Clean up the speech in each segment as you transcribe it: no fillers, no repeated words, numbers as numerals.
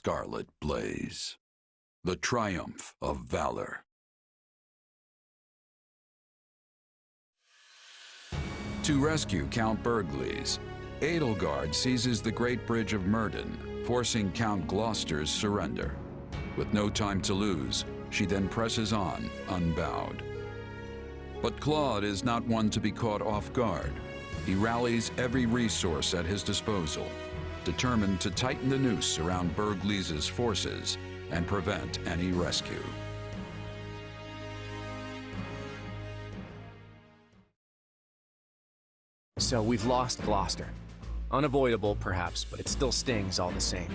scarlet blaze. The triumph of valor. To rescue Count Burgleys, Edelgard seizes the Great Bridge of Myrddin, forcing Count Gloucester's surrender. With no time to lose, she then presses on, unbowed. But Claude is not one to be caught off guard. He rallies every resource at his disposal, determined to tighten the noose around Burgleys' forces and prevent any rescue. So we've lost Gloucester. Unavoidable, perhaps, but it still stings all the same.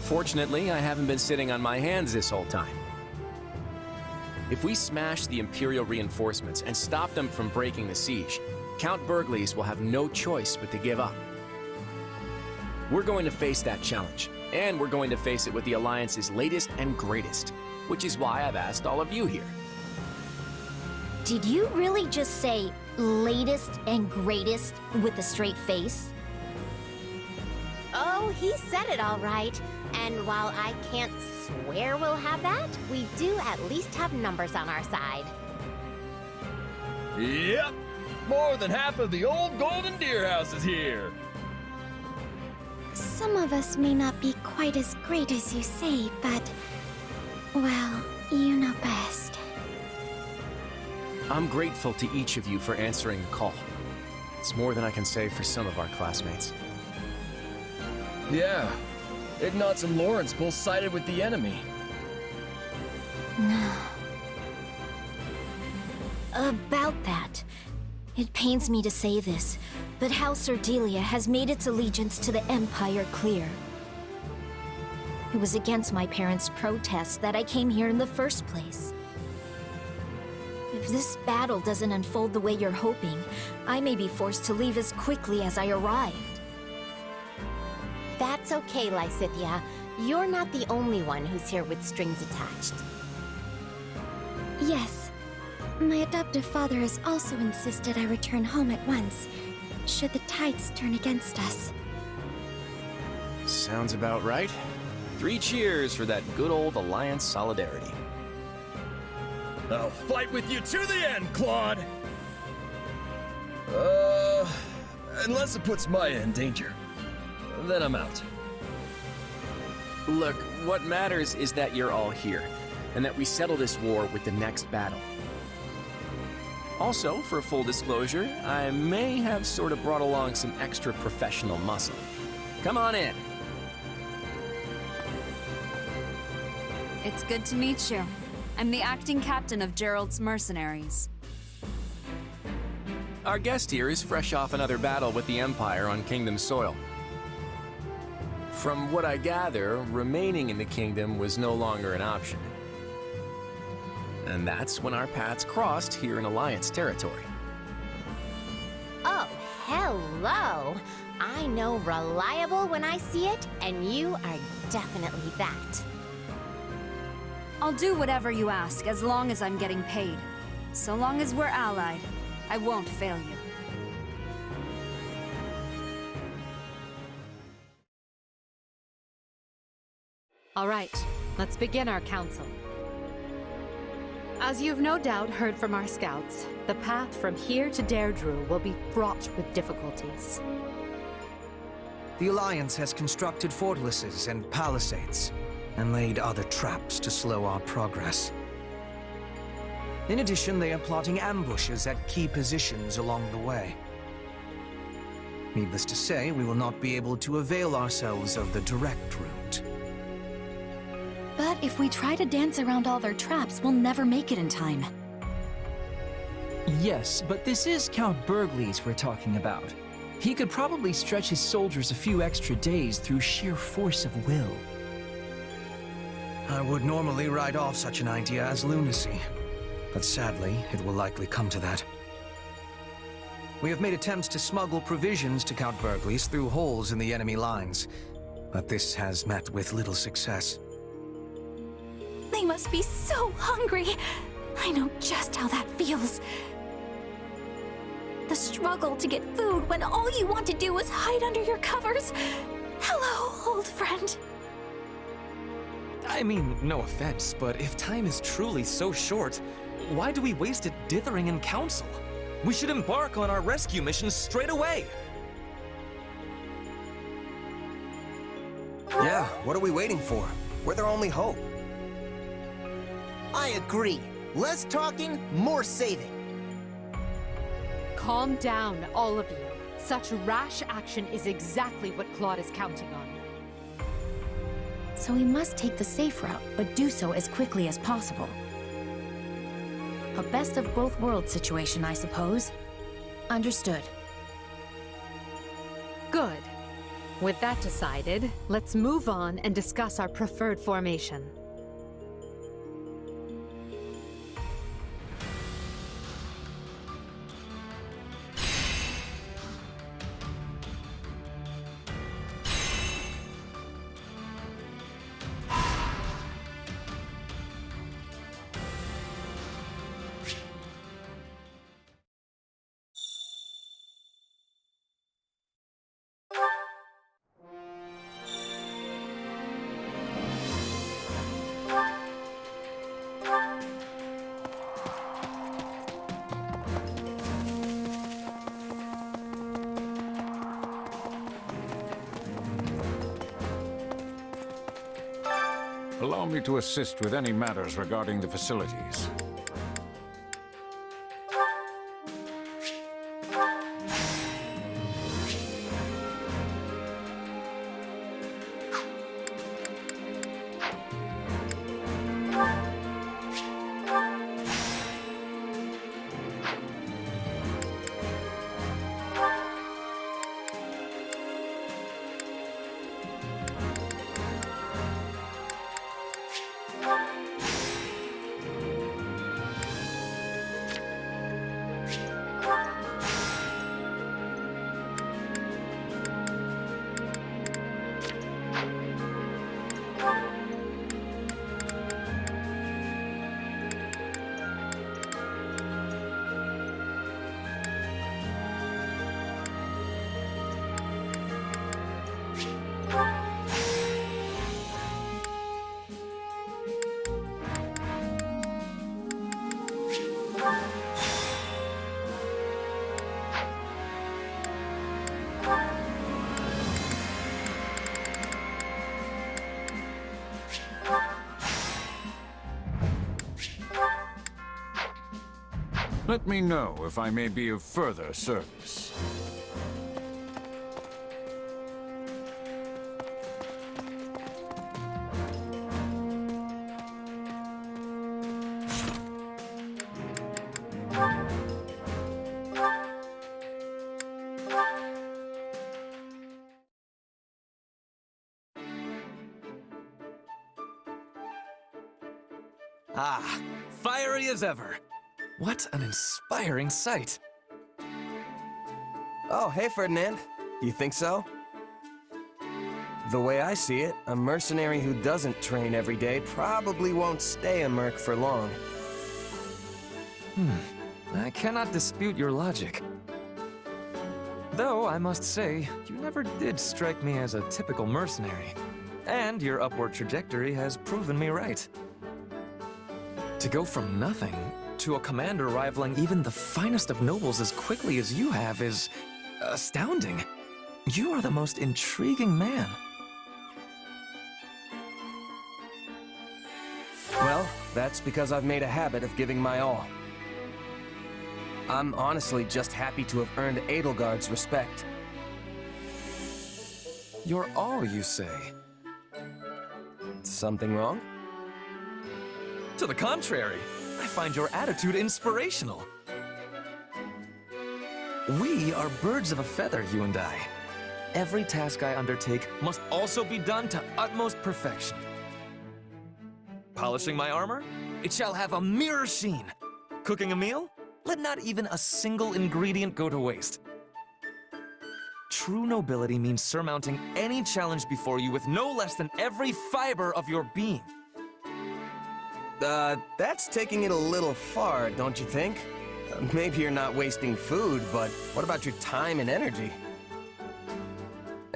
Fortunately, I haven't been sitting on my hands this whole time. If we smash the Imperial reinforcements and stop them from breaking the siege, Count Burgleys will have no choice but to give up. We're going to face that challenge, and we're going to face it with the Alliance's latest and greatest, which is why I've asked all of you here. Did you really just say latest and greatest with a straight face? Oh, he said it all right. And while I can't swear we'll have that, we do at least have numbers on our side. Yep! More than half of the old Golden Deer House is here! Some of us may not be quite as great as you say, but... well, you know best. I'm grateful to each of you for answering the call. It's more than I can say for some of our classmates. Yeah. Ignatz and Lawrence both sided with the enemy. No. About that. It pains me to say this, but House Ardelia has made its allegiance to the Empire clear. It was against my parents' protest that I came here in the first place. If this battle doesn't unfold the way you're hoping, I may be forced to leave as quickly as I arrived. That's okay, Lysithea. You're not the only one who's here with strings attached. Yes. My adoptive father has also insisted I return home at once, should the tides turn against us. Sounds about right. 3 cheers for that good old Alliance solidarity. I'll fight with you to the end, Claude! Unless it puts Maya in danger. Then I'm out. Look, what matters is that you're all here, and that we settle this war with the next battle. Also, for full disclosure, I may have sort of brought along some extra professional muscle. Come on in. It's good to meet you. I'm the acting captain of Gerald's mercenaries. Our guest here is fresh off another battle with the Empire on Kingdom soil. From what I gather, remaining in the Kingdom was no longer an option. And that's when our paths crossed here in Alliance territory. Oh, hello! I know reliable when I see it, and you are definitely that. I'll do whatever you ask, as long as I'm getting paid. So long as we're allied, I won't fail you. All right, let's begin our council. As you've no doubt heard from our scouts, the path from here to Deirdre will be fraught with difficulties. The Alliance has constructed fortresses and palisades, and laid other traps to slow our progress. In addition, they are plotting ambushes at key positions along the way. Needless to say, we will not be able to avail ourselves of the direct route. But if we try to dance around all their traps, we'll never make it in time. Yes, but this is Count Burgleys we're talking about. He could probably stretch his soldiers a few extra days through sheer force of will. I would normally write off such an idea as lunacy, but sadly, it will likely come to that. We have made attempts to smuggle provisions to Count Burgleys through holes in the enemy lines, but this has met with little success. They must be so hungry. I know just how that feels. The struggle to get food when all you want to do is hide under your covers. Hello. old friend. I mean, no offense, but if time is truly so short, why do we waste it dithering in council? We should embark on our rescue mission straight away! Yeah, what are we waiting for? We're their only hope. I agree. Less talking, more saving. Calm down, all of you. Such rash action is exactly what Claude is counting on. So we must take the safe route, but do so as quickly as possible. A best of both worlds situation, I suppose. Understood. Good. With that decided, let's move on and discuss our preferred formation. Allow me to assist with any matters regarding the facilities. Let me know if I may be of further service. Ah, fiery as ever. What an inspiring sight. Oh, hey, Ferdinand. You think so? The way I see it, a mercenary who doesn't train every day probably won't stay a merc for long. I cannot dispute your logic. Though, I must say, you never did strike me as a typical mercenary. And your upward trajectory has proven me right. To go from nothing to a commander rivaling even the finest of nobles as quickly as you have is astounding. You are the most intriguing man. Well, that's because I've made a habit of giving my all. I'm honestly just happy to have earned Edelgard's respect. Your all, you say? Something wrong? To the contrary, I find your attitude inspirational. We are birds of a feather, you and I. Every task I undertake must also be done to utmost perfection. Polishing my armor? It shall have a mirror sheen. Cooking a meal? Let not even a single ingredient go to waste. True nobility means surmounting any challenge before you with no less than every fiber of your being. That's taking it a little far, don't you think? Maybe you're not wasting food, but what about your time and energy?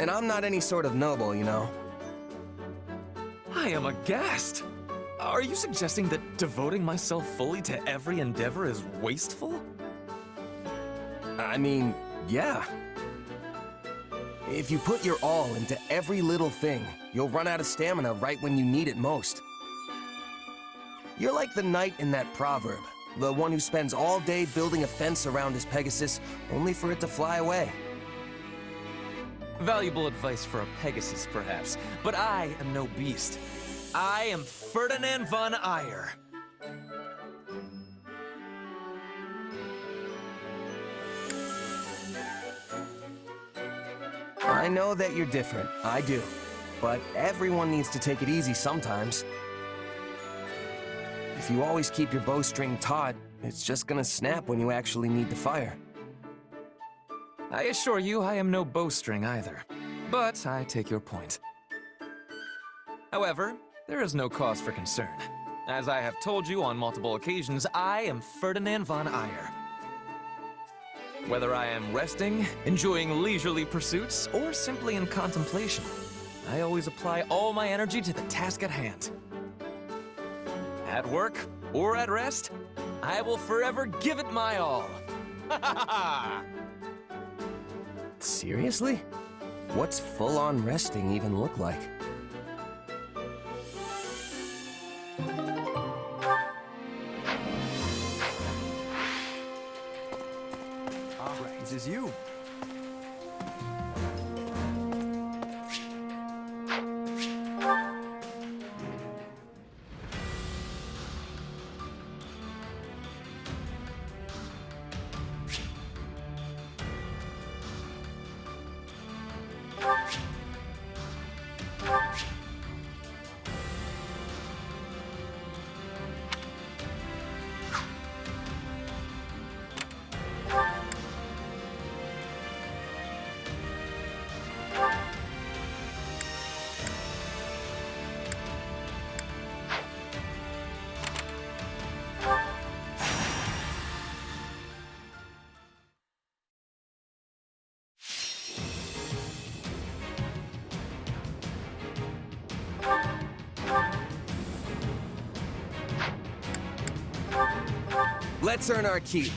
And I'm not any sort of noble, you know. I am aghast. Are you suggesting that devoting myself fully to every endeavor is wasteful? I mean, yeah. If you put your all into every little thing, you'll run out of stamina right when you need it most. You're like the knight in that proverb, the one who spends all day building a fence around his Pegasus, only for it to fly away. Valuable advice for a Pegasus, perhaps, but I am no beast. I am Ferdinand von Eyre. I know that you're different, I do. But everyone needs to take it easy sometimes. If you always keep your bowstring taut, it's just gonna snap when you actually need to fire. I assure you I am no bowstring either, but I take your point. However, there is no cause for concern. As I have told you on multiple occasions, I am Ferdinand von Eyre. Whether I am resting, enjoying leisurely pursuits, or simply in contemplation, I always apply all my energy to the task at hand. At work or at rest, I will forever give it my all. Seriously? What's full-on resting even look like? This is you. Let's earn our keep.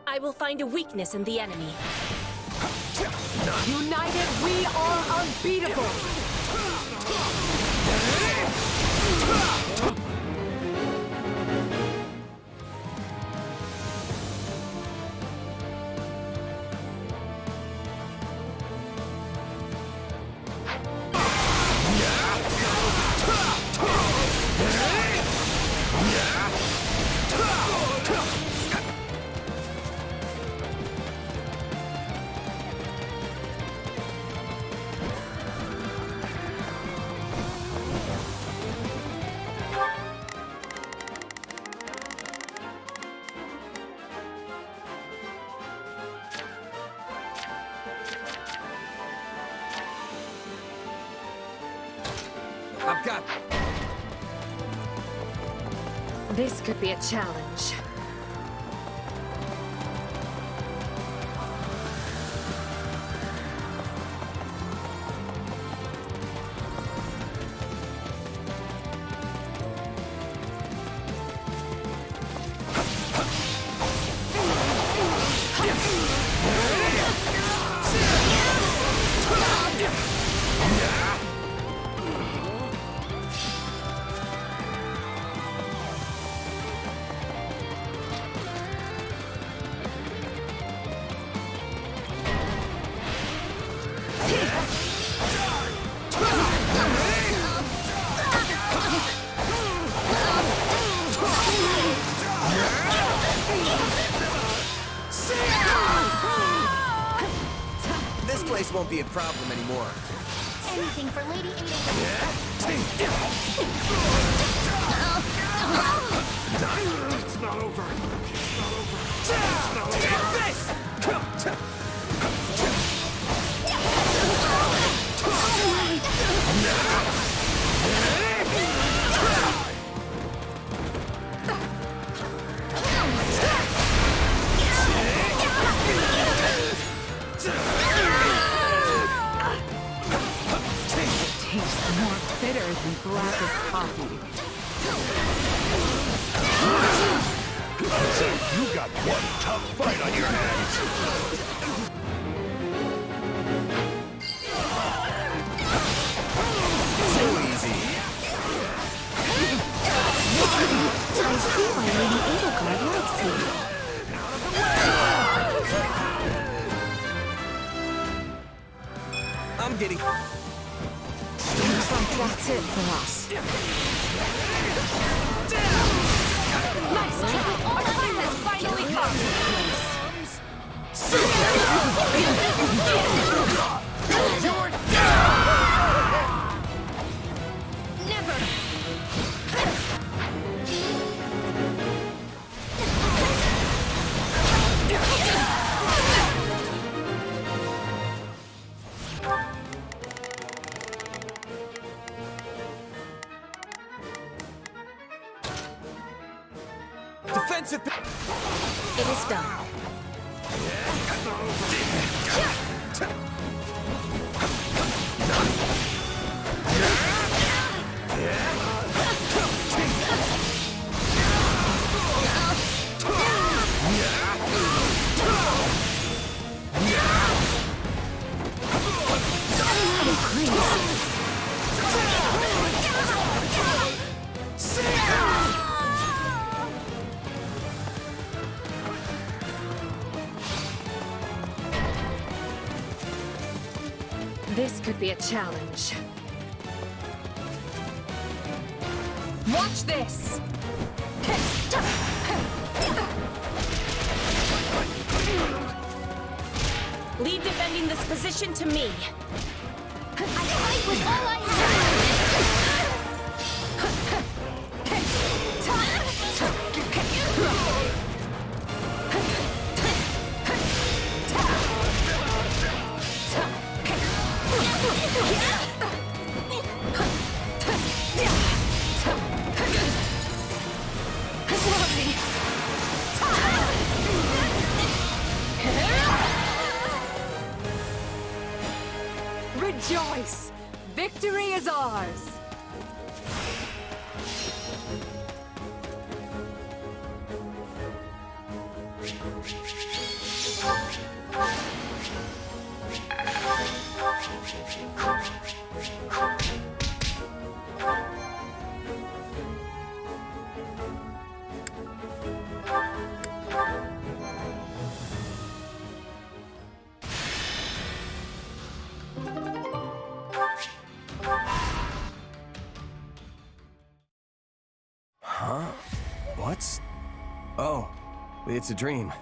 I will find a weakness in the enemy. United, we are unbeatable! I've got... This could be a challenge. This place won't be a problem anymore. Anything for Lady Edelgard. It's not over. It's not over. It's not over. Take this! than black as coffee. So you got one tough fight on your hands. So easy. I see why Lady Edelgard likes you. I'm getting... That's it for us. Nice try! Our time has finally come! You're down! Never! Defensive... It is done. This could be a challenge. Watch this! Leave defending this position to me. I fight with all I Rejoice! Victory is ours! Huh? What's... Oh, it's a dream.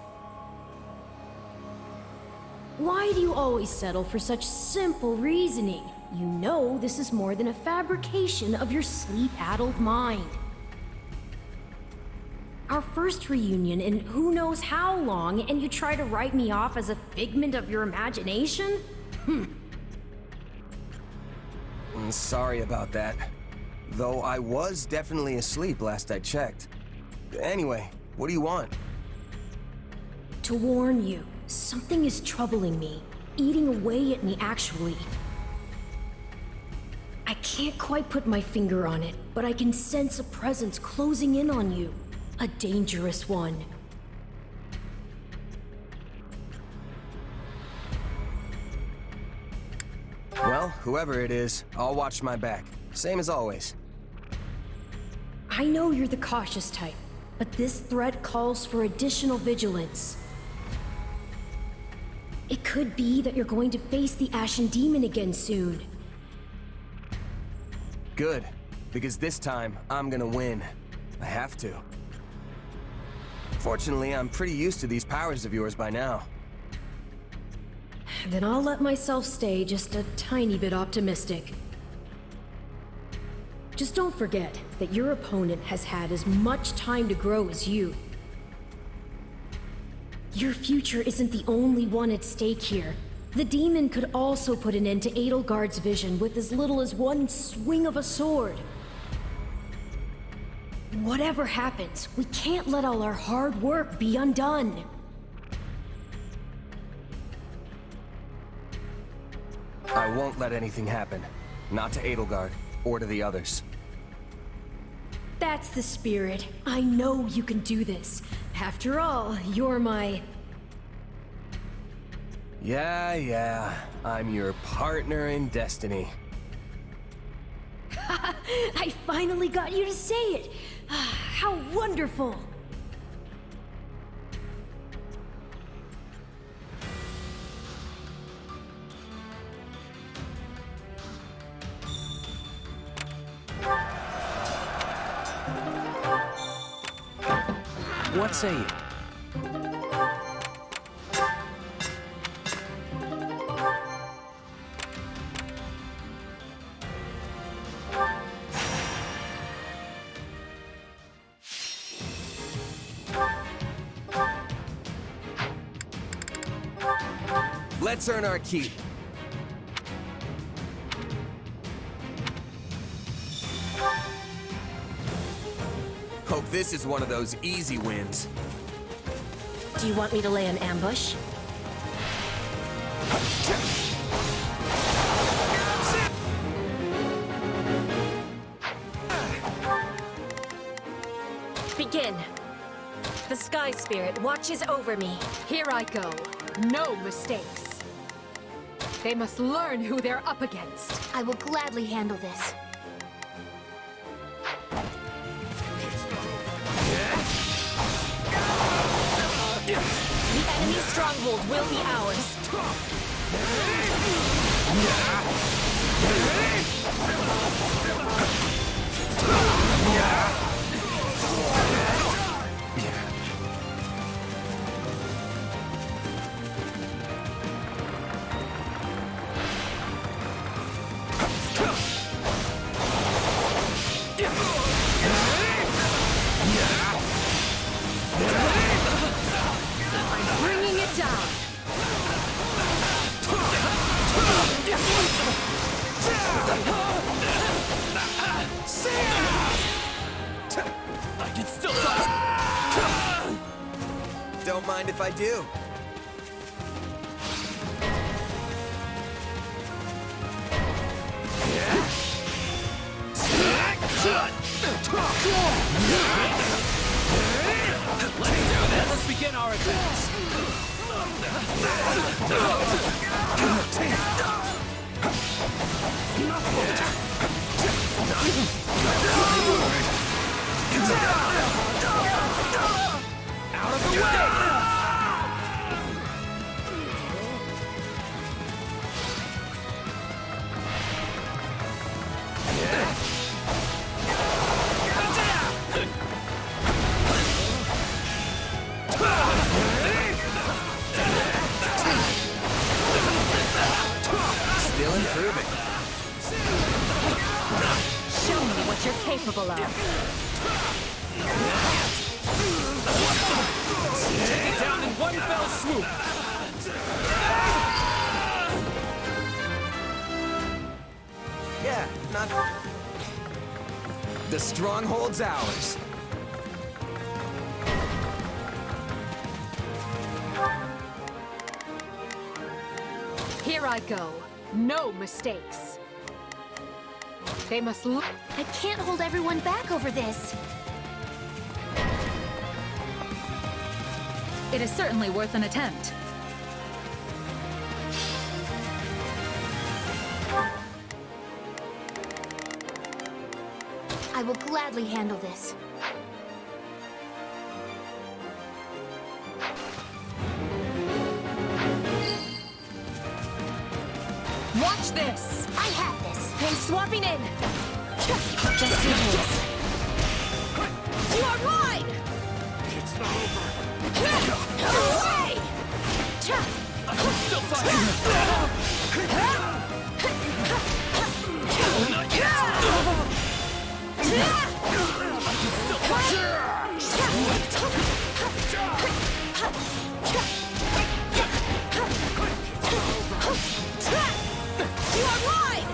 Why do you always settle for such simple reasoning? You know this is more than a fabrication of your sleep-addled mind. Our first reunion in who knows how long, and you try to write me off as a figment of your imagination? Sorry about that. Though I was definitely asleep last I checked. Anyway, what do you want? To warn you, something is troubling me, eating away at me actually. I can't quite put my finger on it, but I can sense a presence closing in on you. A dangerous one. Well, whoever it is, I'll watch my back. Same as always. I know you're the cautious type, but this threat calls for additional vigilance. It could be that you're going to face the Ashen Demon again soon. Good, because this time, I'm gonna win. I have to. Fortunately, I'm pretty used to these powers of yours by now. Then I'll let myself stay just a tiny bit optimistic. Just don't forget that your opponent has had as much time to grow as you. Your future isn't the only one at stake here. The demon could also put an end to Edelgard's vision with as little as one swing of a sword. Whatever happens, we can't let all our hard work be undone. I won't let anything happen. Not to Edelgard. or to the others. That's the spirit. I know you can do this. After all, you're my... Yeah, I'm your partner in destiny. I finally got you to say it! How wonderful! What say you? Let's earn our keep. Hope this is one of those easy wins. Do you want me to lay an ambush? Begin. The Sky Spirit watches over me. Here I go. No mistakes. They must learn who they're up against. I will gladly handle this. The enemy's stronghold will be ours. Bringing it down. I can still fight. Don't mind if I do. Let's begin our advance. Out of the way! Still improving. Show me what you're capable of. Take it down in one fell swoop. Yeah, not... The stronghold's ours. Here I go. No mistakes. They must look. I can't hold everyone back over this. It is certainly worth an attempt. I will gladly handle this. Watch this! I have this! I'm swapping in! Just in case. You are mine! It's not over. Away! I'm still fighting. Not yet. I can still You are mine!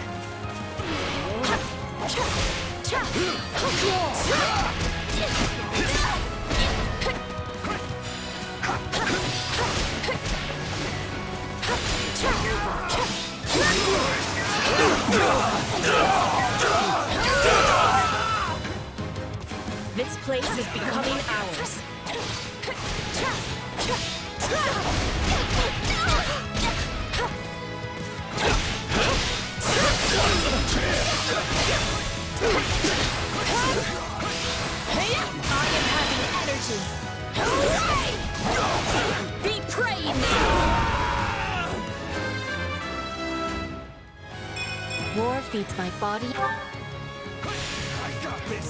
This place is becoming ours. I am having energy. Be praying now. War feeds my body. I got this.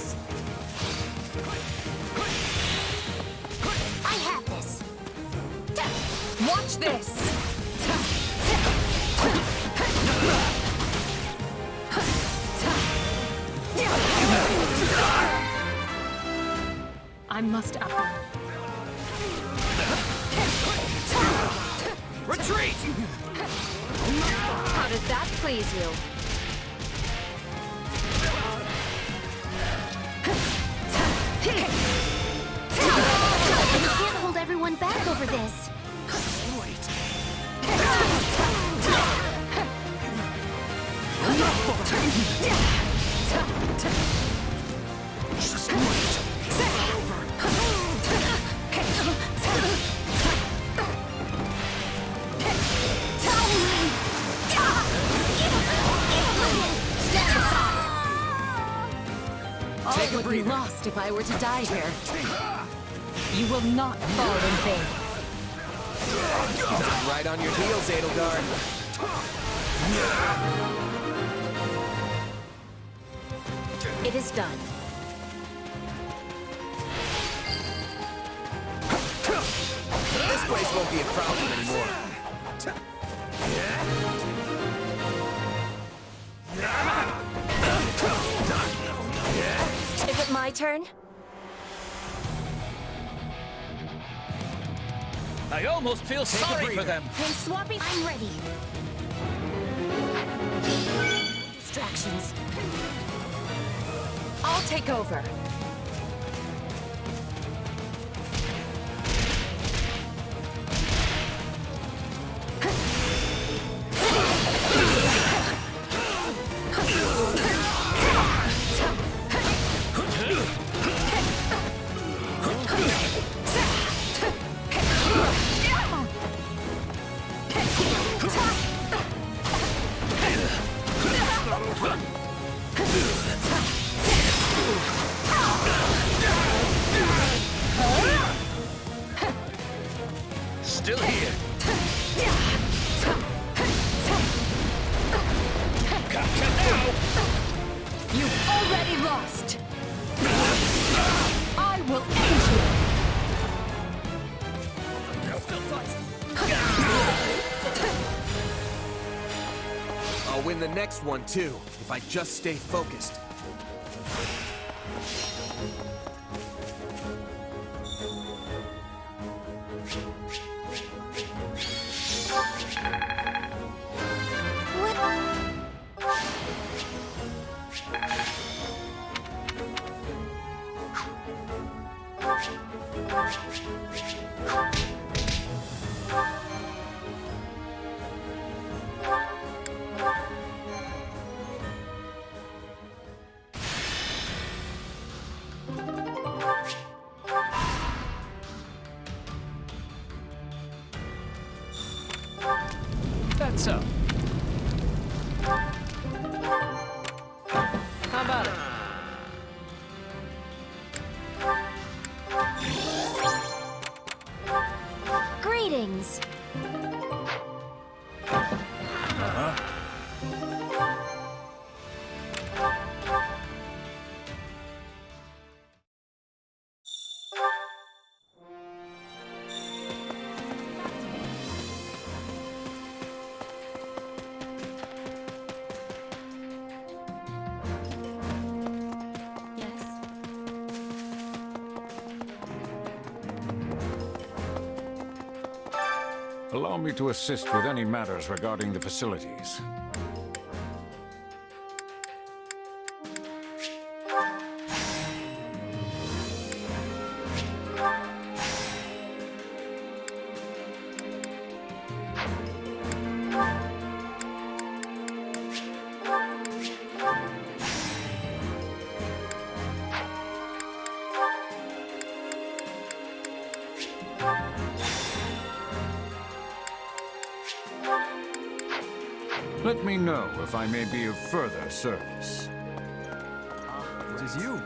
I have this. Watch this! I must up. Retreat! How does that please you? You can't hold everyone back over this. All would be lost if I were to die here. You will not fall in vain. Not right on your heels, Edelgard. It is done. This place won't be a problem anymore. Is it my turn? I almost feel sorry for them. Hey, Swappy, I'm ready. Distractions. I'll take over. Still here. Gotcha now! You've already lost! I will end you! I'll win the next one, too, if I just stay focused. That's so. How about it? Greetings. Allow me to assist with any matters regarding the facilities. Let me know if I may be of further service. It is you.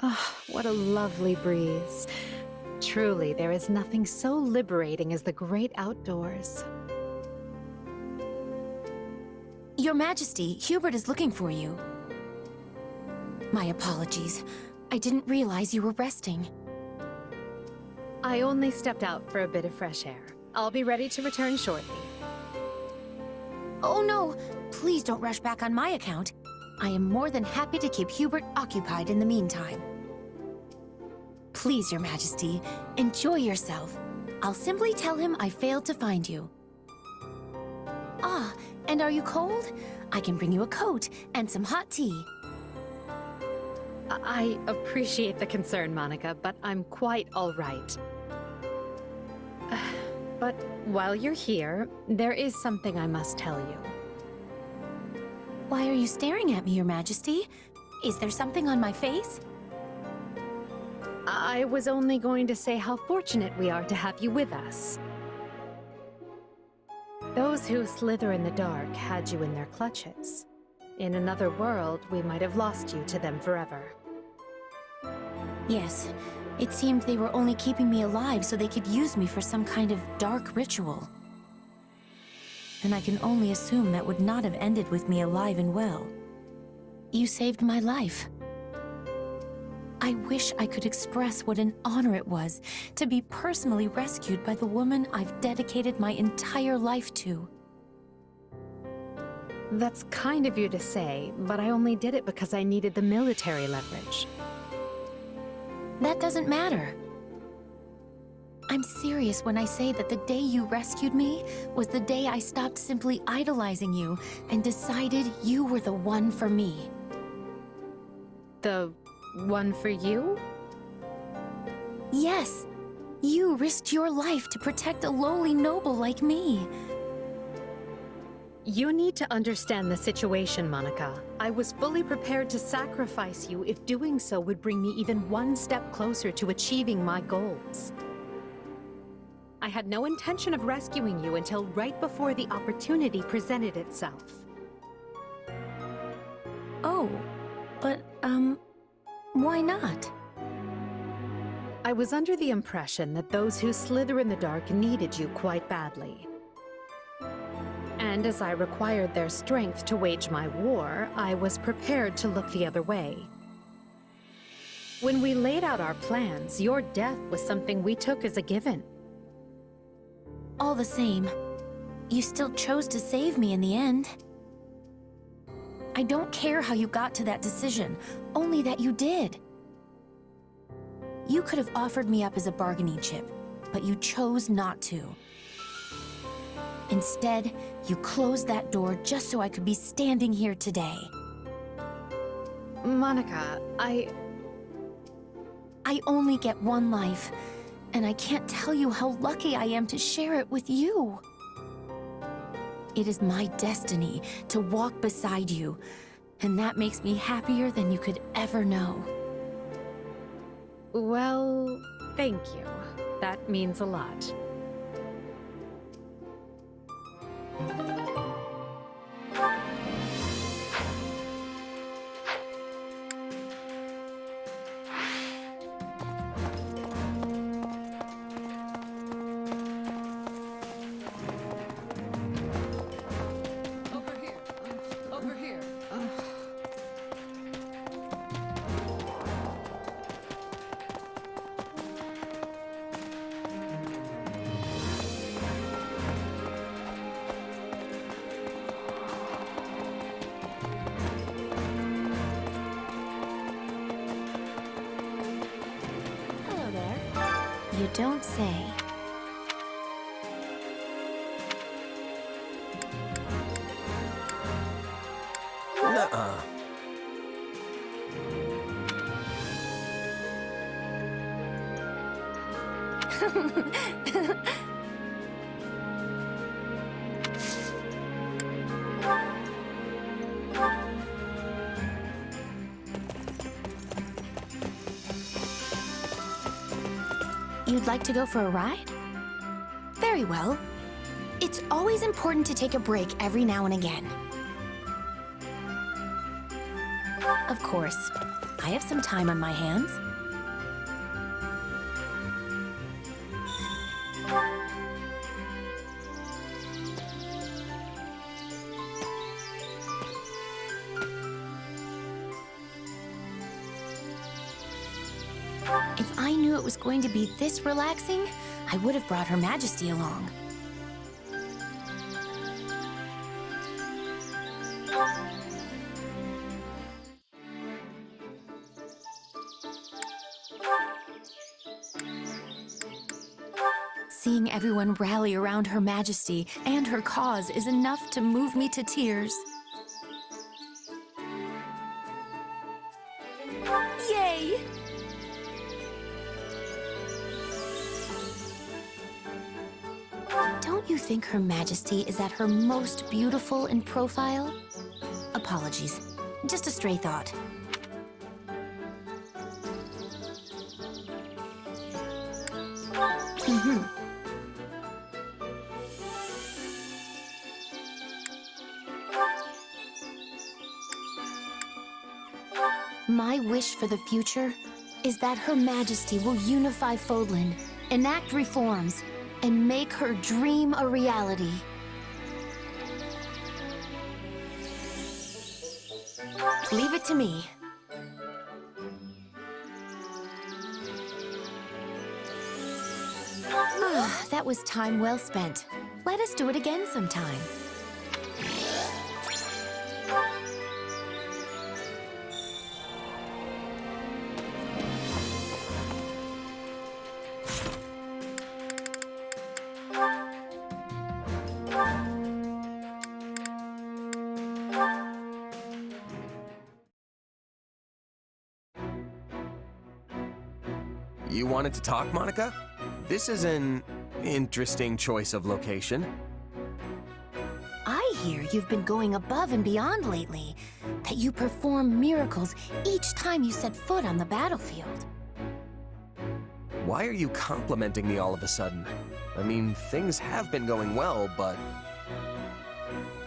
Ah, what a lovely breeze. Truly, there is nothing so liberating as the great outdoors. Your Majesty, Hubert is looking for you. My apologies. I didn't realize you were resting. I only stepped out for a bit of fresh air. I'll be ready to return shortly. Oh no! Please don't rush back on my account. I am more than happy to keep Hubert occupied in the meantime. Please, Your Majesty, enjoy yourself. I'll simply tell him I failed to find you. Ah, and are you cold? I can bring you a coat and some hot tea. I appreciate the concern, Monica, but I'm quite all right. But while you're here, there is something I must tell you. Why are you staring at me, Your Majesty? Is there something on my face? I was only going to say how fortunate we are to have you with us. Those who slither in the dark had you in their clutches. In another world, we might have lost you to them forever. Yes, it seemed they were only keeping me alive so they could use me for some kind of dark ritual. And I can only assume that would not have ended with me alive and well. You saved my life. I wish I could express what an honor it was to be personally rescued by the woman I've dedicated my entire life to. That's kind of you to say, but I only did it because I needed the military leverage. That doesn't matter. I'm serious when I say that the day you rescued me was the day I stopped simply idolizing you and decided you were the one for me. The one for you? Yes. You risked your life to protect a lowly noble like me. You need to understand the situation, Monica. I was fully prepared to sacrifice you if doing so would bring me even one step closer to achieving my goals. I had no intention of rescuing you until right before the opportunity presented itself. Oh, but, why not? I was under the impression that those who slither in the dark needed you quite badly. And as I required their strength to wage my war, I was prepared to look the other way. When we laid out our plans, your death was something we took as a given. All the same, you still chose to save me in the end. I don't care how you got to that decision, only that you did. You could have offered me up as a bargaining chip, but you chose not to. Instead, you closed that door just so I could be standing here today. Monica, I only get one life, and I can't tell you how lucky I am to share it with you. It is my destiny to walk beside you, and that makes me happier than you could ever know. Well, thank you. That means a lot. You don't say. Nuh-uh. You'd like to go for a ride? Very well. It's always important to take a break every now and again. Of course, I have some time on my hands. If I knew it was going to be this relaxing, I would have brought Her Majesty along. Seeing everyone rally around Her Majesty and her cause is enough to move me to tears. Yay! Don't you think Her Majesty is at her most beautiful in profile? Apologies. Just a stray thought. My wish for the future is that Her Majesty will unify Fodlan, enact reforms, and make her dream a reality. Leave it to me. That was time well spent. Let us do it again sometime. You wanted to talk, Monica? This is an interesting choice of location. I hear you've been going above and beyond lately, that you perform miracles each time you set foot on the battlefield. Why are you complimenting me all of a sudden? I mean, things have been going well, but...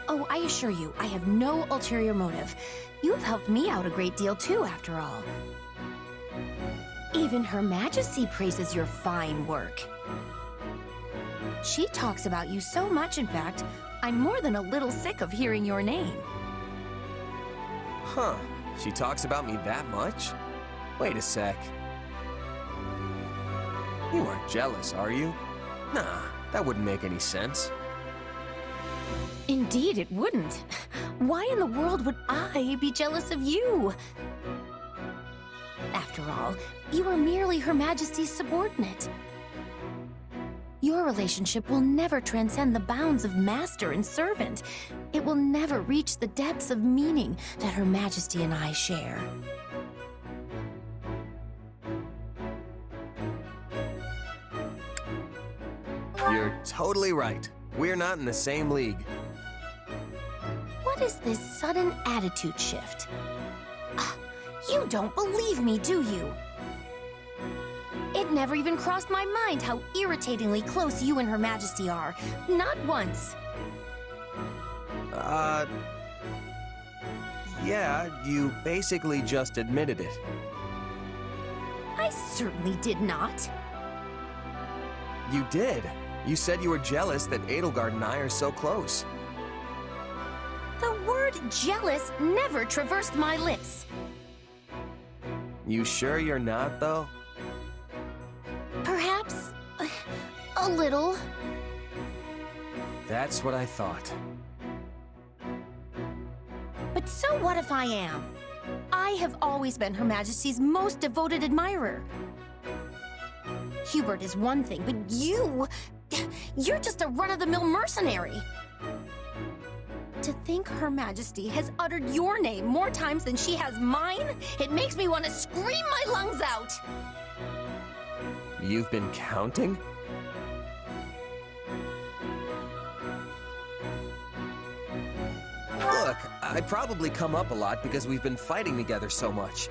Oh, I assure you, I have no ulterior motive. You have helped me out a great deal too, after all. Even Her Majesty praises your fine work. She talks about you so much, in fact, I'm more than a little sick of hearing your name. Huh, she talks about me that much? Wait a sec. You aren't jealous, are you? Nah, that wouldn't make any sense. Indeed, it wouldn't. Why in the world would I be jealous of you? After all, you are merely Her Majesty's subordinate. Your relationship will never transcend the bounds of master and servant. It will never reach the depths of meaning that Her Majesty and I share. You're totally right. We're not in the same league. What is this sudden attitude shift? You don't believe me, do you? It never even crossed my mind how irritatingly close you and Her Majesty are. Not once. Yeah, you basically just admitted it. I certainly did not. You did. You said you were jealous that Edelgard and I are so close. The word jealous never traversed my lips. You sure you're not, though? Perhaps a little. That's what I thought. But so what if I am? I have always been Her Majesty's most devoted admirer. Hubert is one thing, but you're just a run-of-the-mill mercenary. To think Her Majesty has uttered your name more times than she has mine, it makes me want to scream my lungs out. You've been counting? Look, I probably come up a lot because we've been fighting together so much.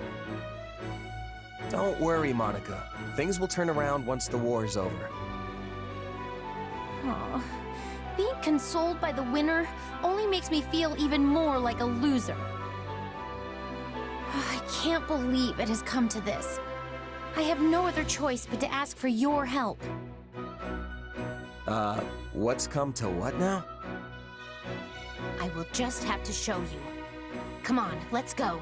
Don't worry, Monica. Things will turn around once the war is over. Aw. Being consoled by the winner only makes me feel even more like a loser. I can't believe it has come to this. I have no other choice but to ask for your help. What's come to what now? I will just have to show you. Come on, let's go.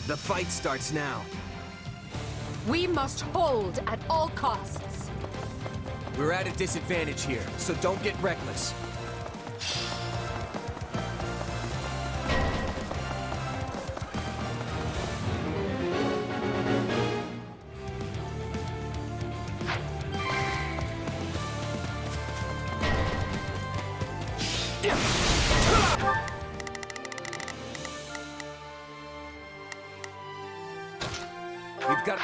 The fight starts now. We must hold at all costs. We're at a disadvantage here, so don't get reckless. We've got...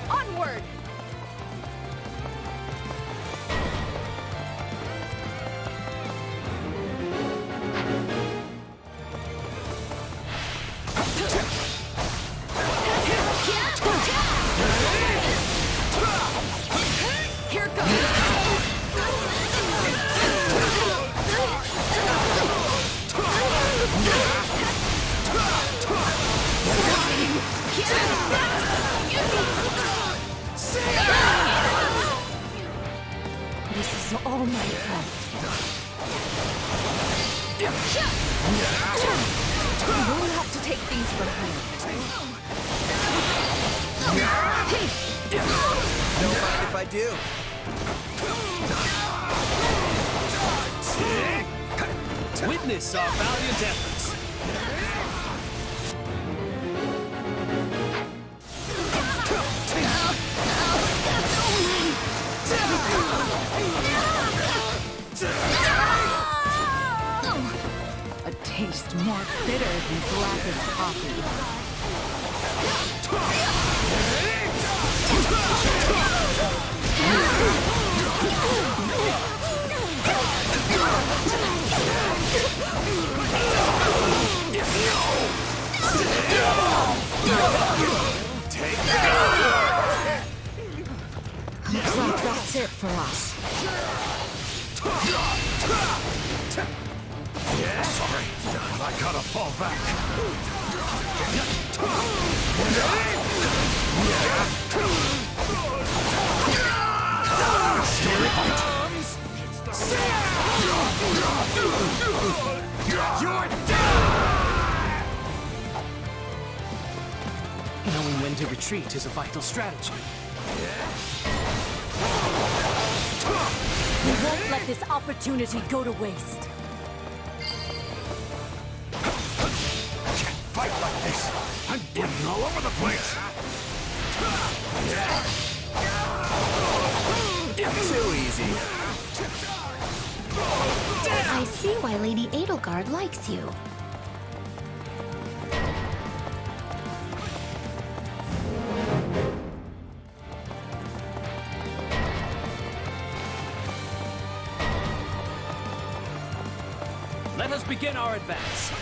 Onward! Here goes! This is all my fault. We'll have to take things from here. Don't mind if I do. Witness our valiant efforts. A taste more bitter than blackest coffee. Looks like that's it for us. Yeah, sorry. I gotta fall back. Here it comes. You're dead! Knowing when to retreat is a vital strategy. We won't let this opportunity go to waste. Can't fight like this. I'm bleeding all over the place. Too easy. I see why Lady Edelgard likes you. Let us begin our advance.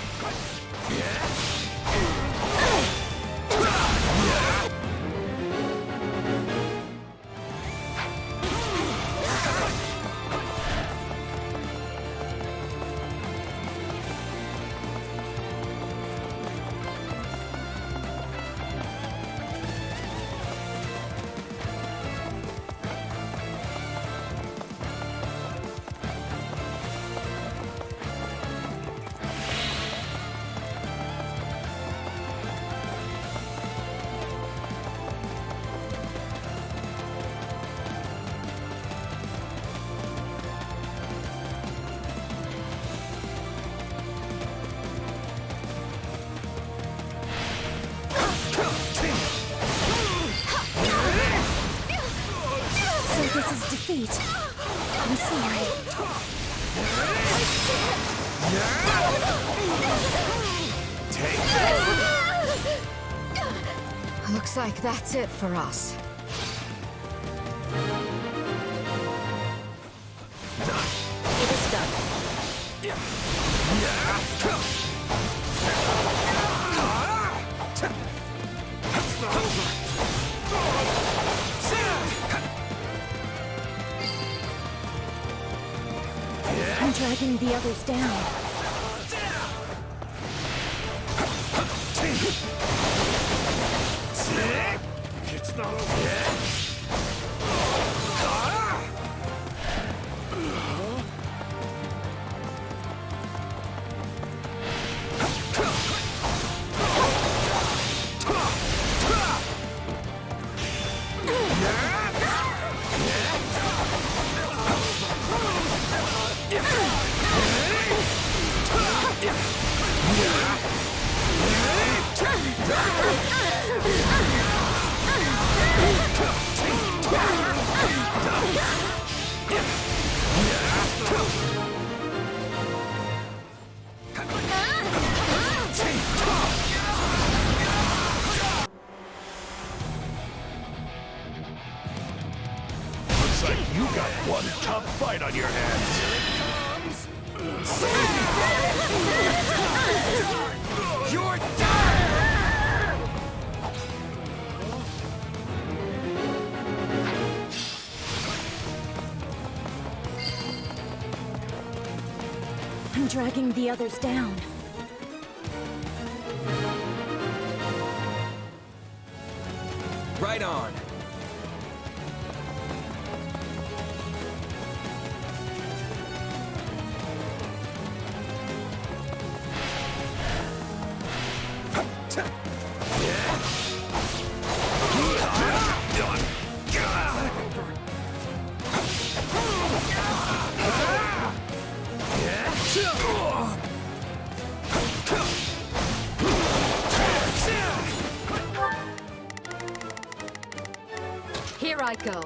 So this is defeat. I'm sorry. Looks like that's it for us. It is done. I'm dragging the others down. It's not over yet. Looks like you got one tough fight on your hands. You're done! I'm dragging the others down. Right on. Here I go.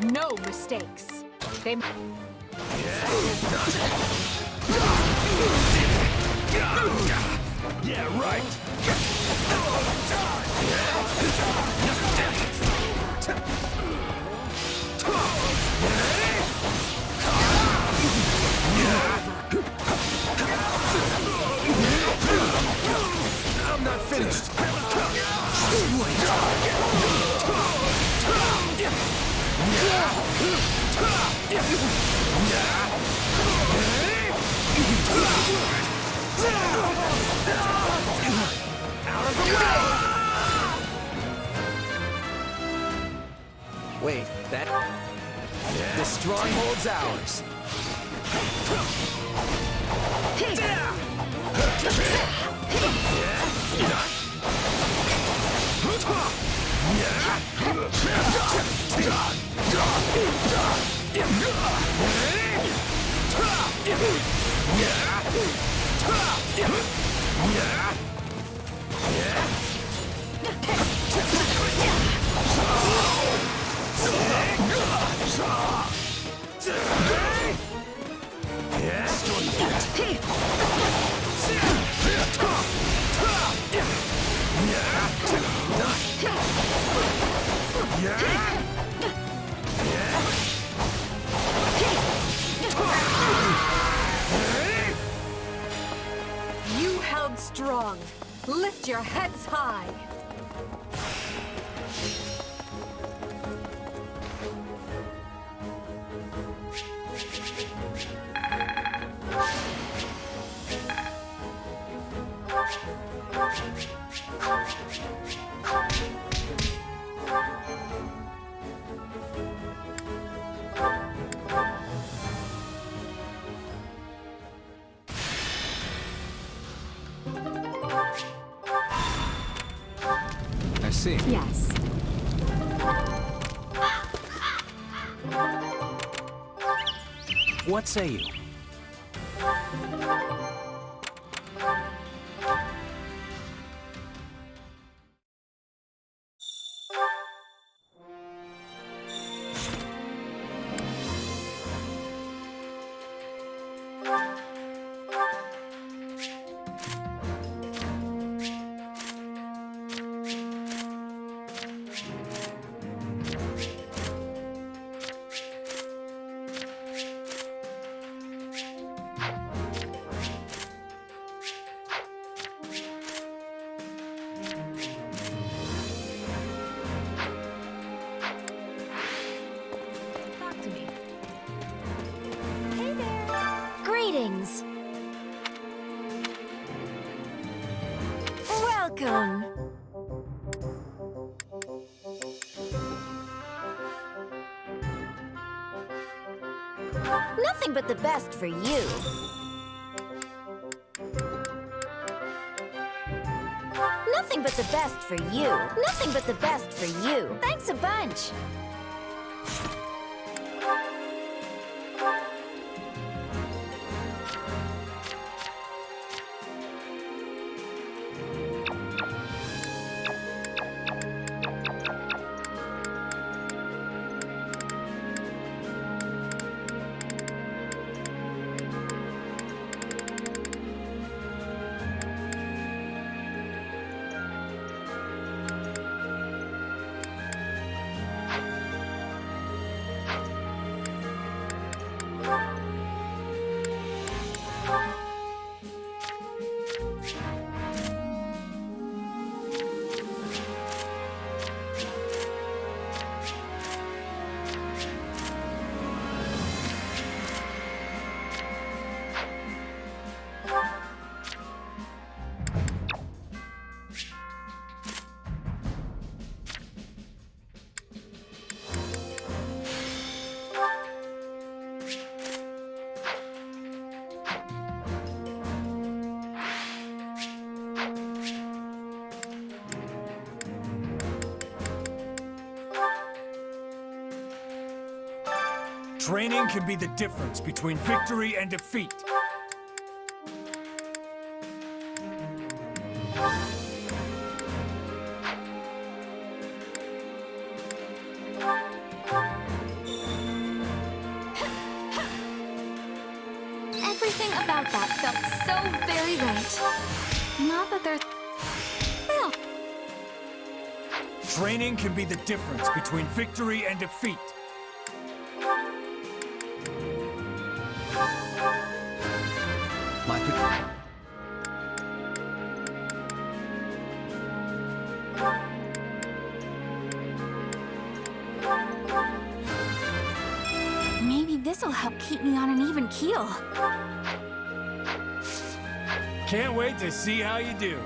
No mistakes. They... Yeah, right. I'm not finished. Wait, that... The stronghold's ours. You held strong. Lift your heads high. I see. Yes. What say you? Greetings. Welcome. Nothing but the best for you. Nothing but the best for you. Nothing but the best for you. Thanks a bunch. Training can be the difference between victory and defeat. Everything about that felt so very right. Not that they're... Well, Training can be the difference between victory and defeat. maybe this'll help keep me on an even keel. Can't wait to see how you do.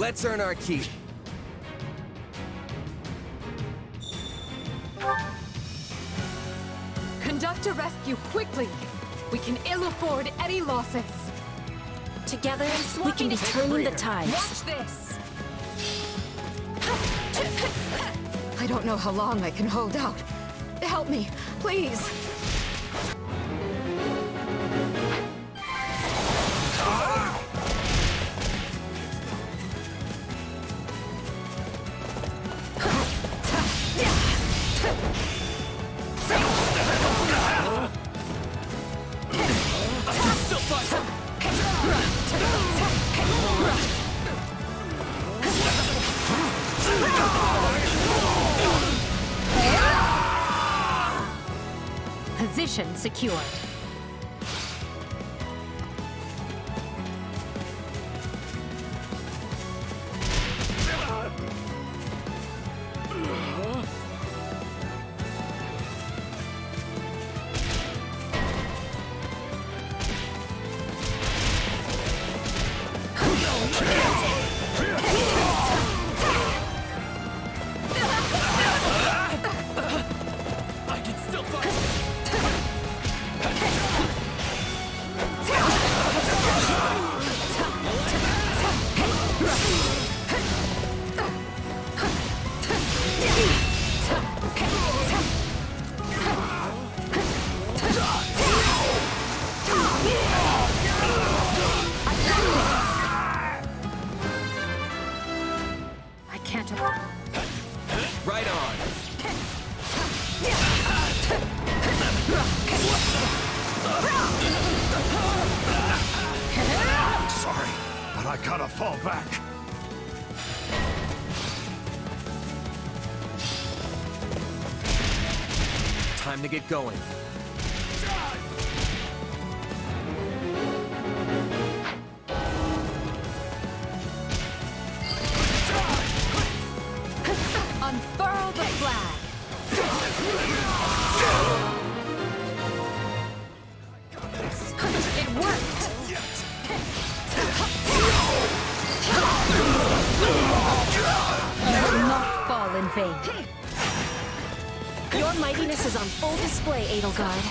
Let's earn our keep. Conduct a rescue quickly. We can ill afford any losses. Together, we can determine the tides. Watch this. I don't know how long I can hold out. Help me, please. Position secured. Right on. Sorry, but I gotta fall back. Time to get going. Unfurl the flag! It worked! You will not fall in vain. Your mightiness is on full display, Edelgard.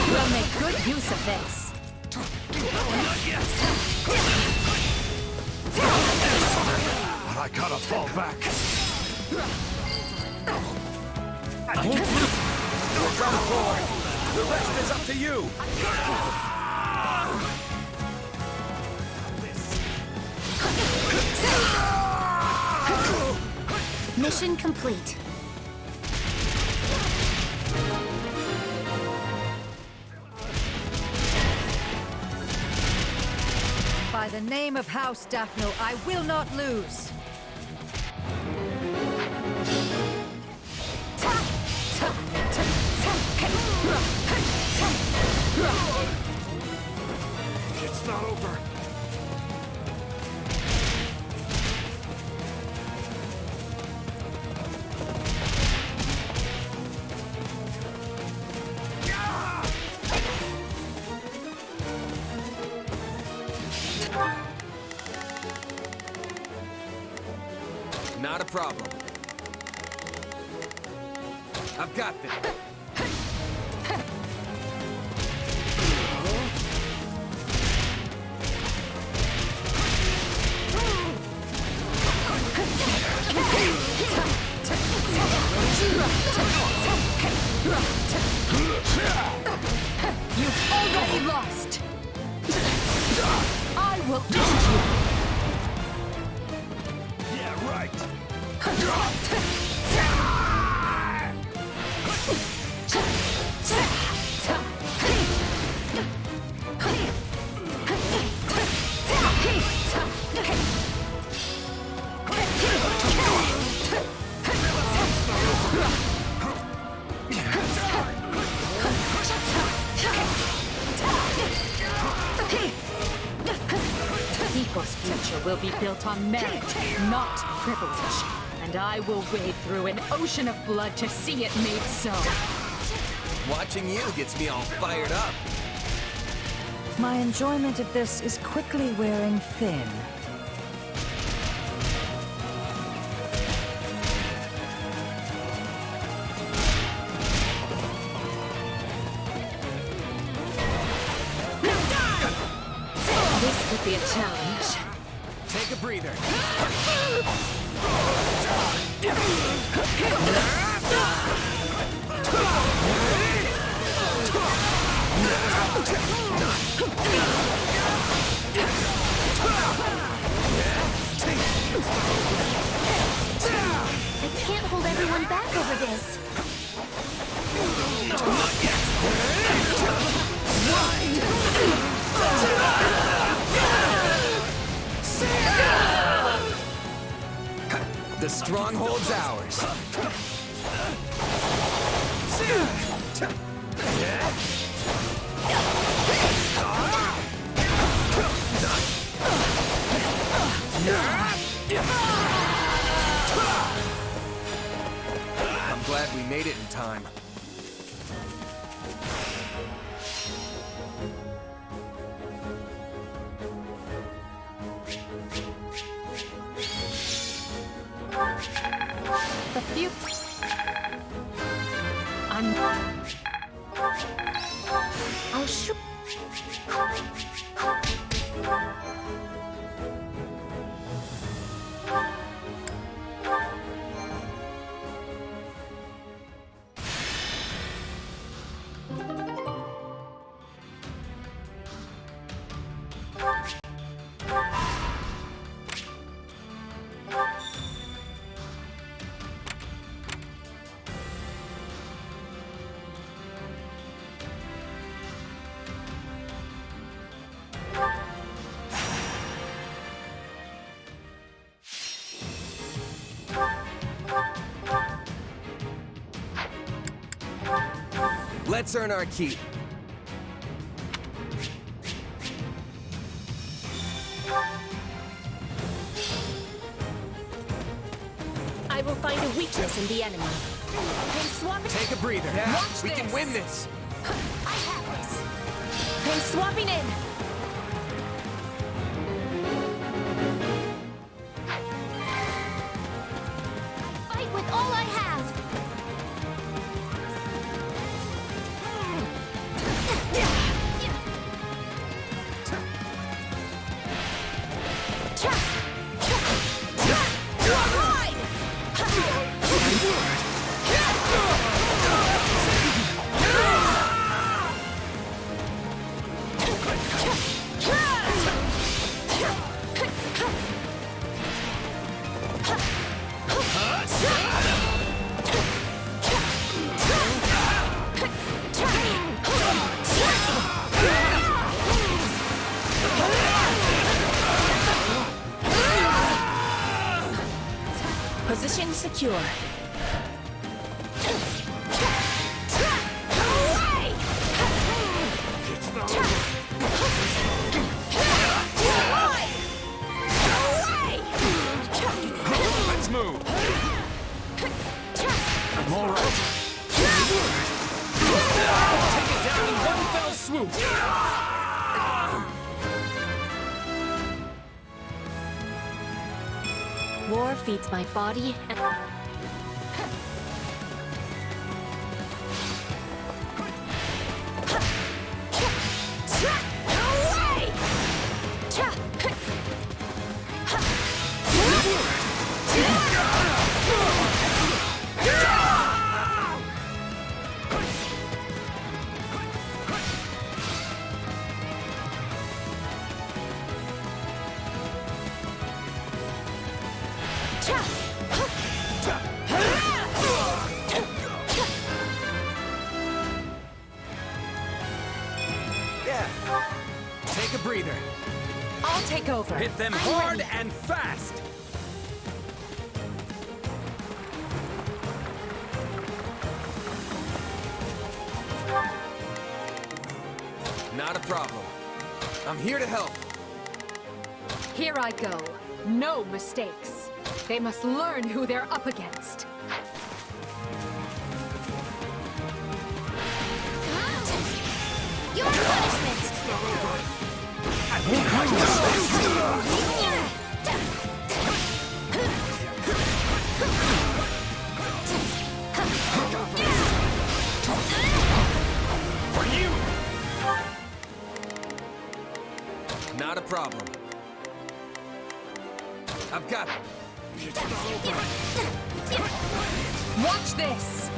We'll make good use of this. I gotta fall back. Run forward. The rest is up to you. Mission complete. By the name of House Daphno, I will not lose. It's not over. Not a problem. I've got this. You've already lost! I will end you! Yeah, right. People's future will be built on merit, not privilege. And I will wade through an ocean of blood to see it made so. Watching you gets me all fired up. My enjoyment of this is quickly wearing thin. This could be a challenge. Take a breather. I can't hold everyone back over this. The stronghold's ours. I'm glad we made it in time. The few... I'll shoot. Let's earn our keep. I will find a weakness in the enemy. Then swap it. Take a breather. Yeah, Watch we this. can win this. I have this. Then swapping in. Fight with all I have. Position secure. Let's move. I'm all right. Take it down in one fell swoop. War feeds my body and... Take a breather. I'll take over. Hit them hard and fast. Not a problem. I'm here to help. Here I go. No mistakes. They must learn who they're up against. Your punishment! For you! Not a problem. I've got it. Watch this!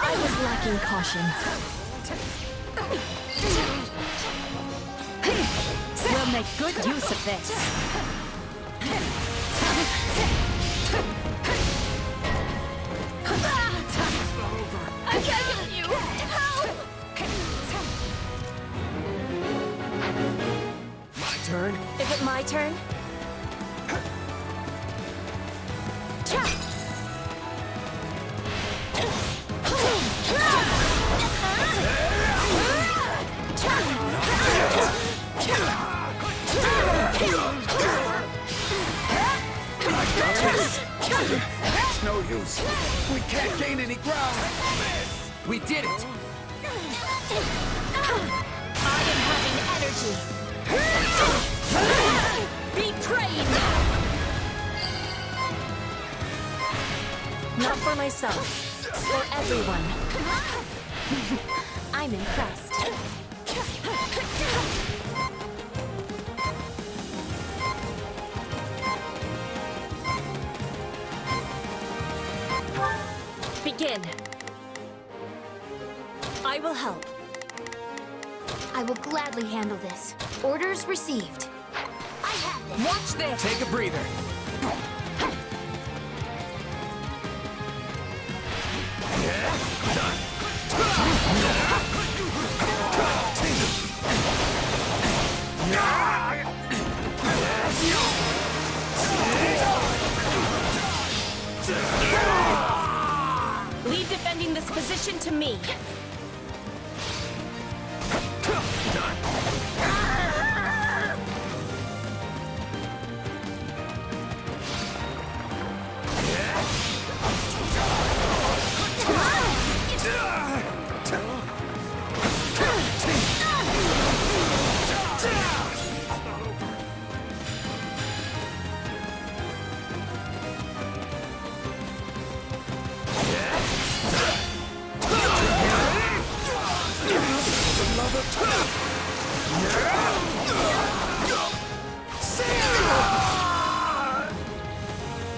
I was lacking caution. We'll make good use of this. I can't get you! Help! My turn? Is it my turn? It's no use. We can't gain any ground. We did it! I am having energy. Betrayed now! Not for myself. For everyone. I'm impressed. Begin. I will help. I will gladly handle this. Orders received. I have this. Watch this! Take a breather. Leave defending this position to me.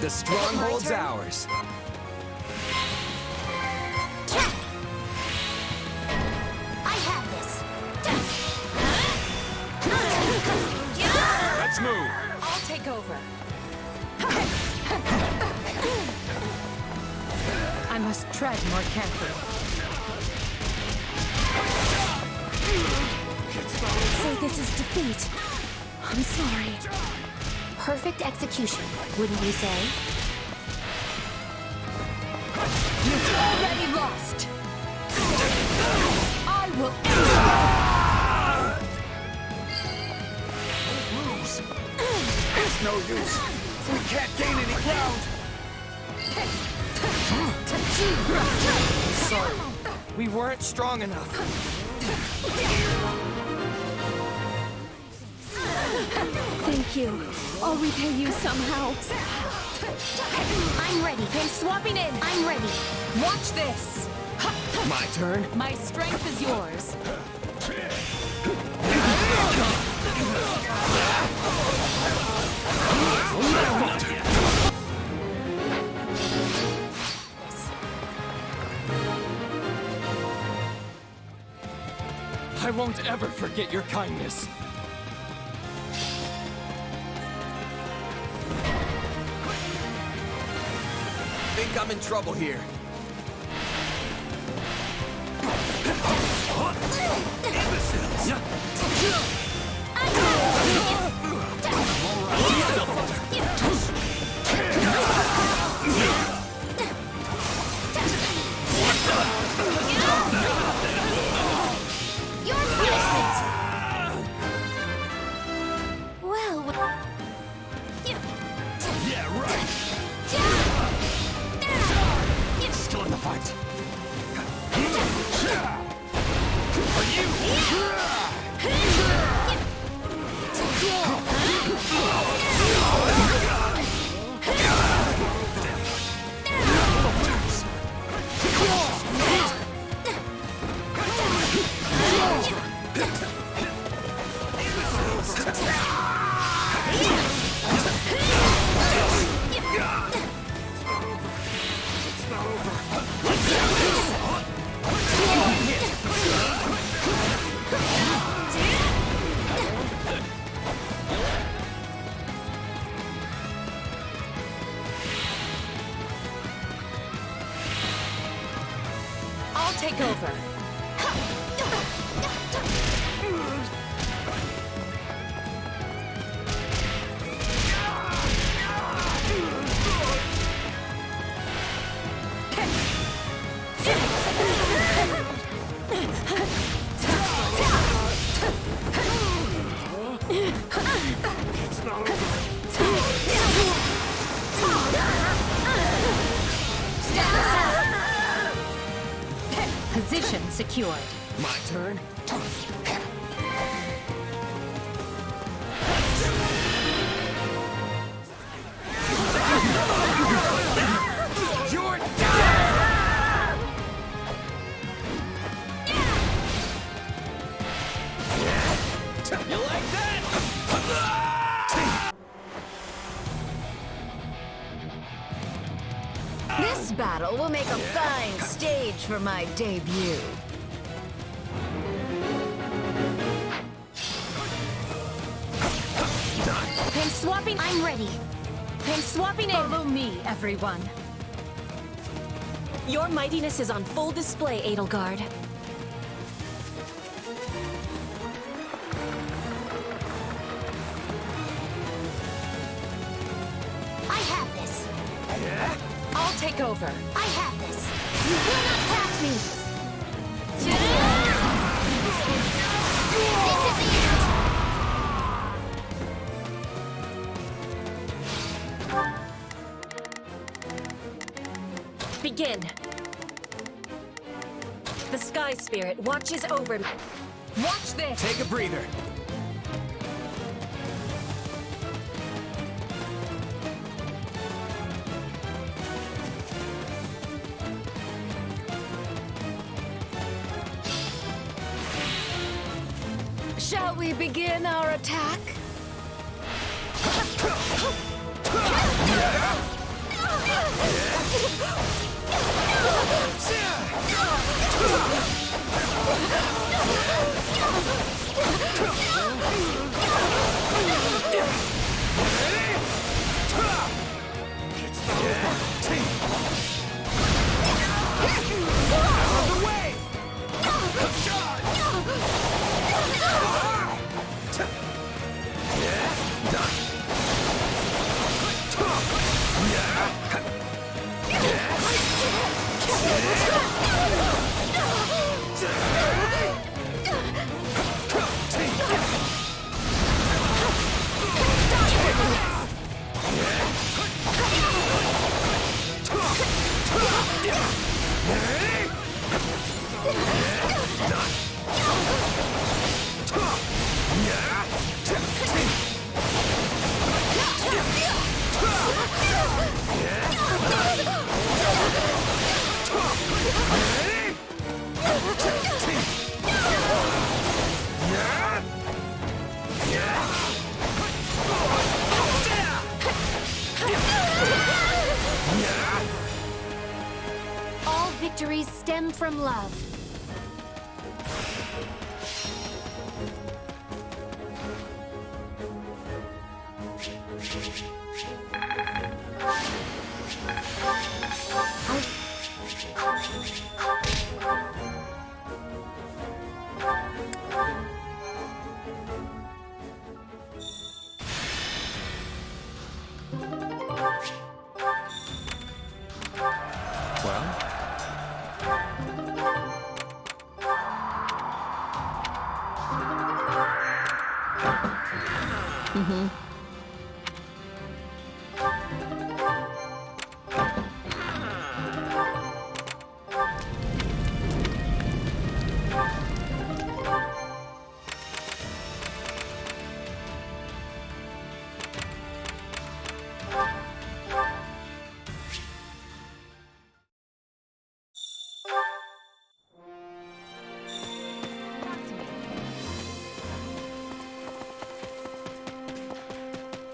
The stronghold's ours. I have this. Let's move. I'll take over. I must tread more carefully. So this is defeat. I'm sorry. Perfect execution, wouldn't you say? You've already lost. I will Lose. It's no use. We can't gain any ground. Sorry. We weren't strong enough. Thank you. I'll repay you somehow. I'm ready. I'm swapping in. I'm ready. Watch this. My turn. My strength is yours. I won't ever forget your kindness. Think I'm in trouble here. Yeah, right. Still in the fight. Are I'll take over. It's not over. Position secured. My turn. You're done! You like that? This battle will make a fine stage for my debut. Can swap swapping. I'm ready. I'm swapping in. Follow me, everyone. Your mightiness is on full display, Edelgard. I have this. I'll take over. I have this. You will not pass me. This is the end. Begin. The Sky Spirit watches over me. Watch this! Take a breather. Shall we begin our attack? All victories stem from love.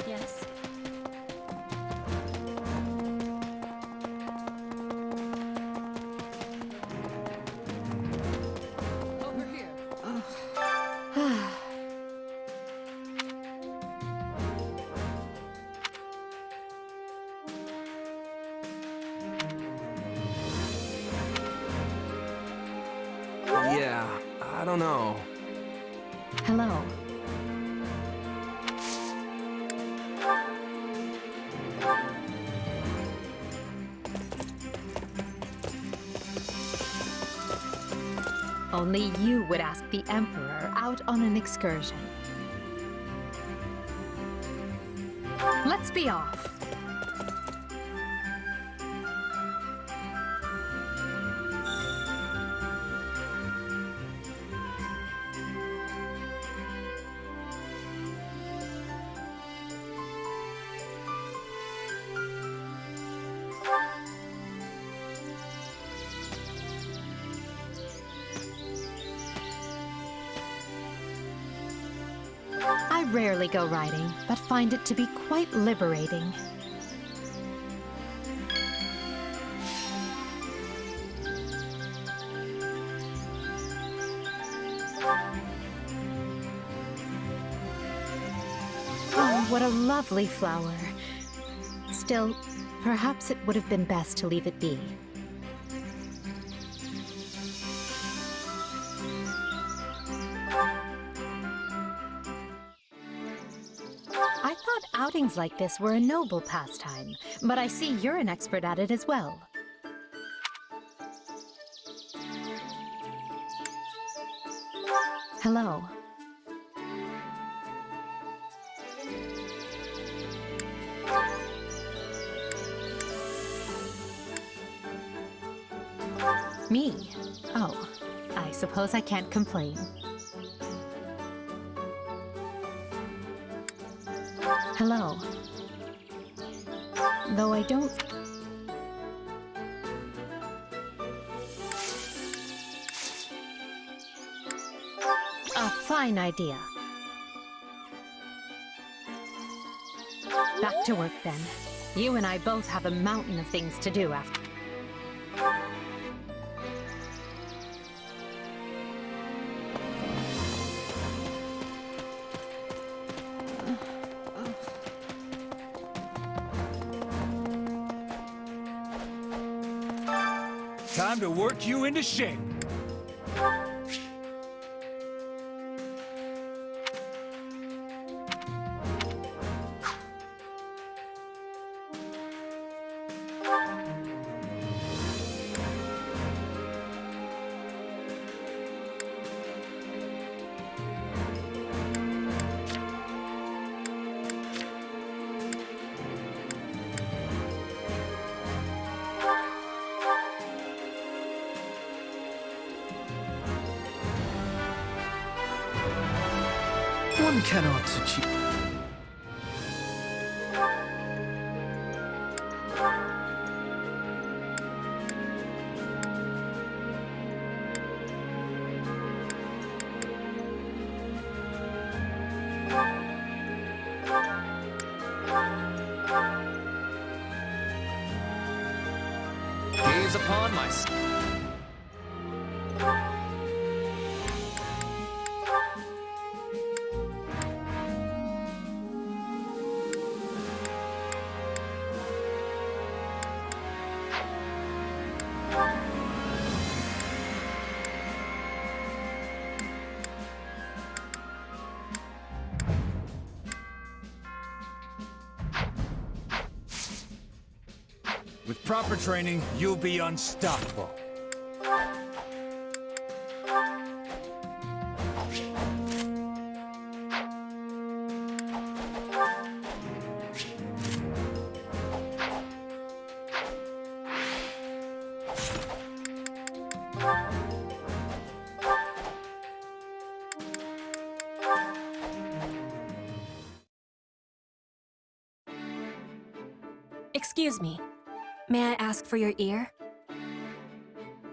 Yes. Over here. Yeah, I don't know. Hello. Only you would ask the Emperor out on an excursion. Let's be off. I rarely go riding, but find it to be quite liberating. What a lovely flower. Still, perhaps it would have been best to leave it be. I thought outings like this were a noble pastime, but I see you're an expert at it as well. Hello. Me? Oh, I suppose I can't complain. Hello. Though I don't... A fine idea. Back to work then. You and I both have a mountain of things to do after. Time to work you into shape. One cannot achieve... Gaze upon my... With proper training, you'll be unstoppable. Excuse me. May I ask for your ear?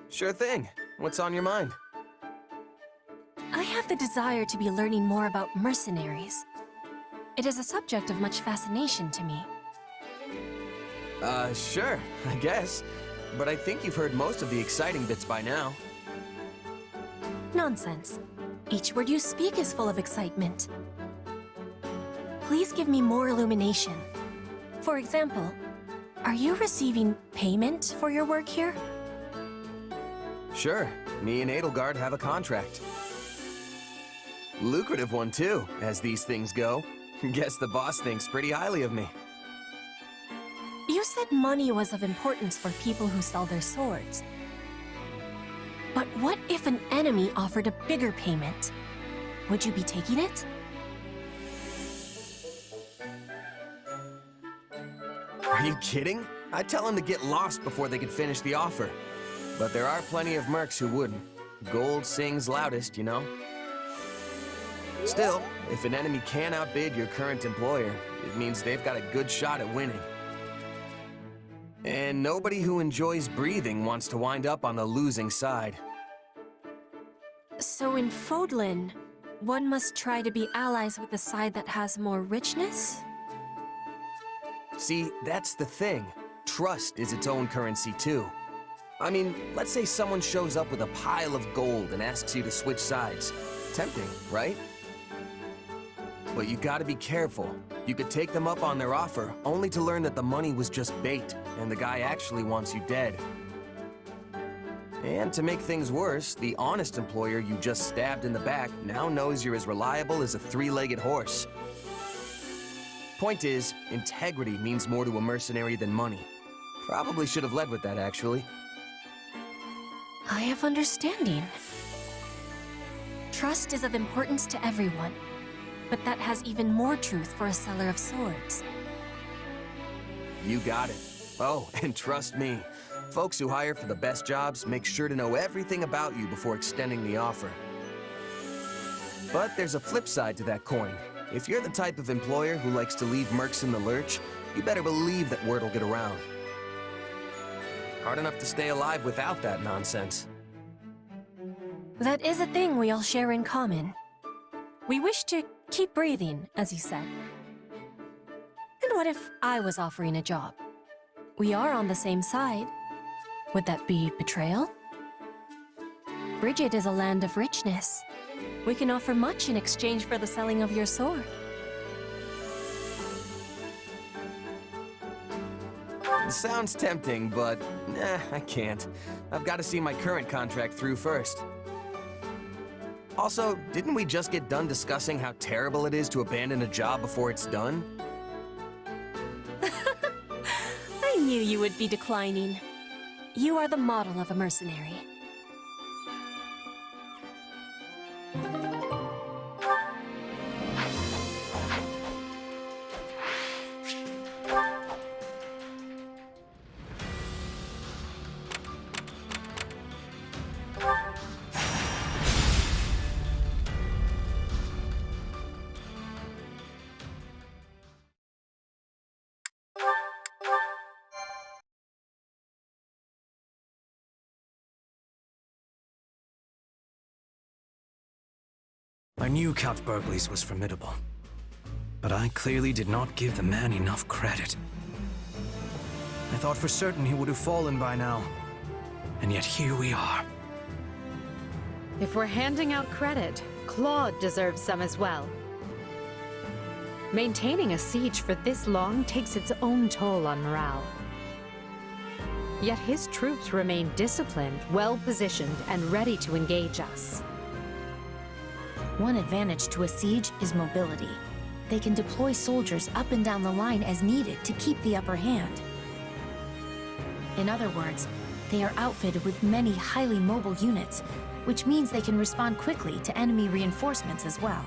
Sure thing. What's on your mind? I have the desire to be learning more about mercenaries. It is a subject of much fascination to me. Sure, I guess. But I think you've heard most of the exciting bits by now. Nonsense. Each word you speak is full of excitement. Please give me more illumination. For example, are you receiving payment for your work here? Sure. Me and Edelgard have a contract. Lucrative one, too, as these things go. Guess the boss thinks pretty highly of me. You said money was of importance for people who sell their swords. But what if an enemy offered a bigger payment? Would you be taking it? Are you kidding? I'd tell them to get lost before they could finish the offer. But there are plenty of mercs who wouldn't. Gold sings loudest, you know? Still, if an enemy can outbid your current employer, it means they've got a good shot at winning. And nobody who enjoys breathing wants to wind up on the losing side. So in Fodlan, one must try to be allies with the side that has more richness? See, that's the thing. Trust is its own currency, too. I mean, let's say someone shows up with a pile of gold and asks you to switch sides. Tempting, right? But you gotta be careful. You could take them up on their offer, only to learn that the money was just bait, and the guy actually wants you dead. And to make things worse, the honest employer you just stabbed in the back now knows you're as reliable as a three-legged horse. Point is, integrity means more to a mercenary than money. Probably should have led with that, actually. I have understanding. Trust is of importance to everyone, but that has even more truth for a seller of swords. You got it. Oh, and trust me, folks who hire for the best jobs make sure to know everything about you before extending the offer. But there's a flip side to that coin. If you're the type of employer who likes to leave mercs in the lurch, you better believe that word will get around. Hard enough to stay alive without that nonsense. That is a thing we all share in common. We wish to keep breathing, as you said. And what if I was offering a job? We are on the same side. Would that be betrayal? Bridget is a land of richness. We can offer much in exchange for the selling of your sword. Sounds tempting, but I can't. I've got to see my current contract through first. Also, didn't we just get done discussing how terrible it is to abandon a job before it's done? I knew you would be declining. You are the model of a mercenary. I knew Count Bergliez was formidable, but I clearly did not give the man enough credit. I thought for certain he would have fallen by now, and yet here we are. If we're handing out credit, Claude deserves some as well. Maintaining a siege for this long takes its own toll on morale. Yet his troops remain disciplined, well-positioned, and ready to engage us. One advantage to a siege is mobility. They can deploy soldiers up and down the line as needed to keep the upper hand. In other words, they are outfitted with many highly mobile units, which means they can respond quickly to enemy reinforcements as well.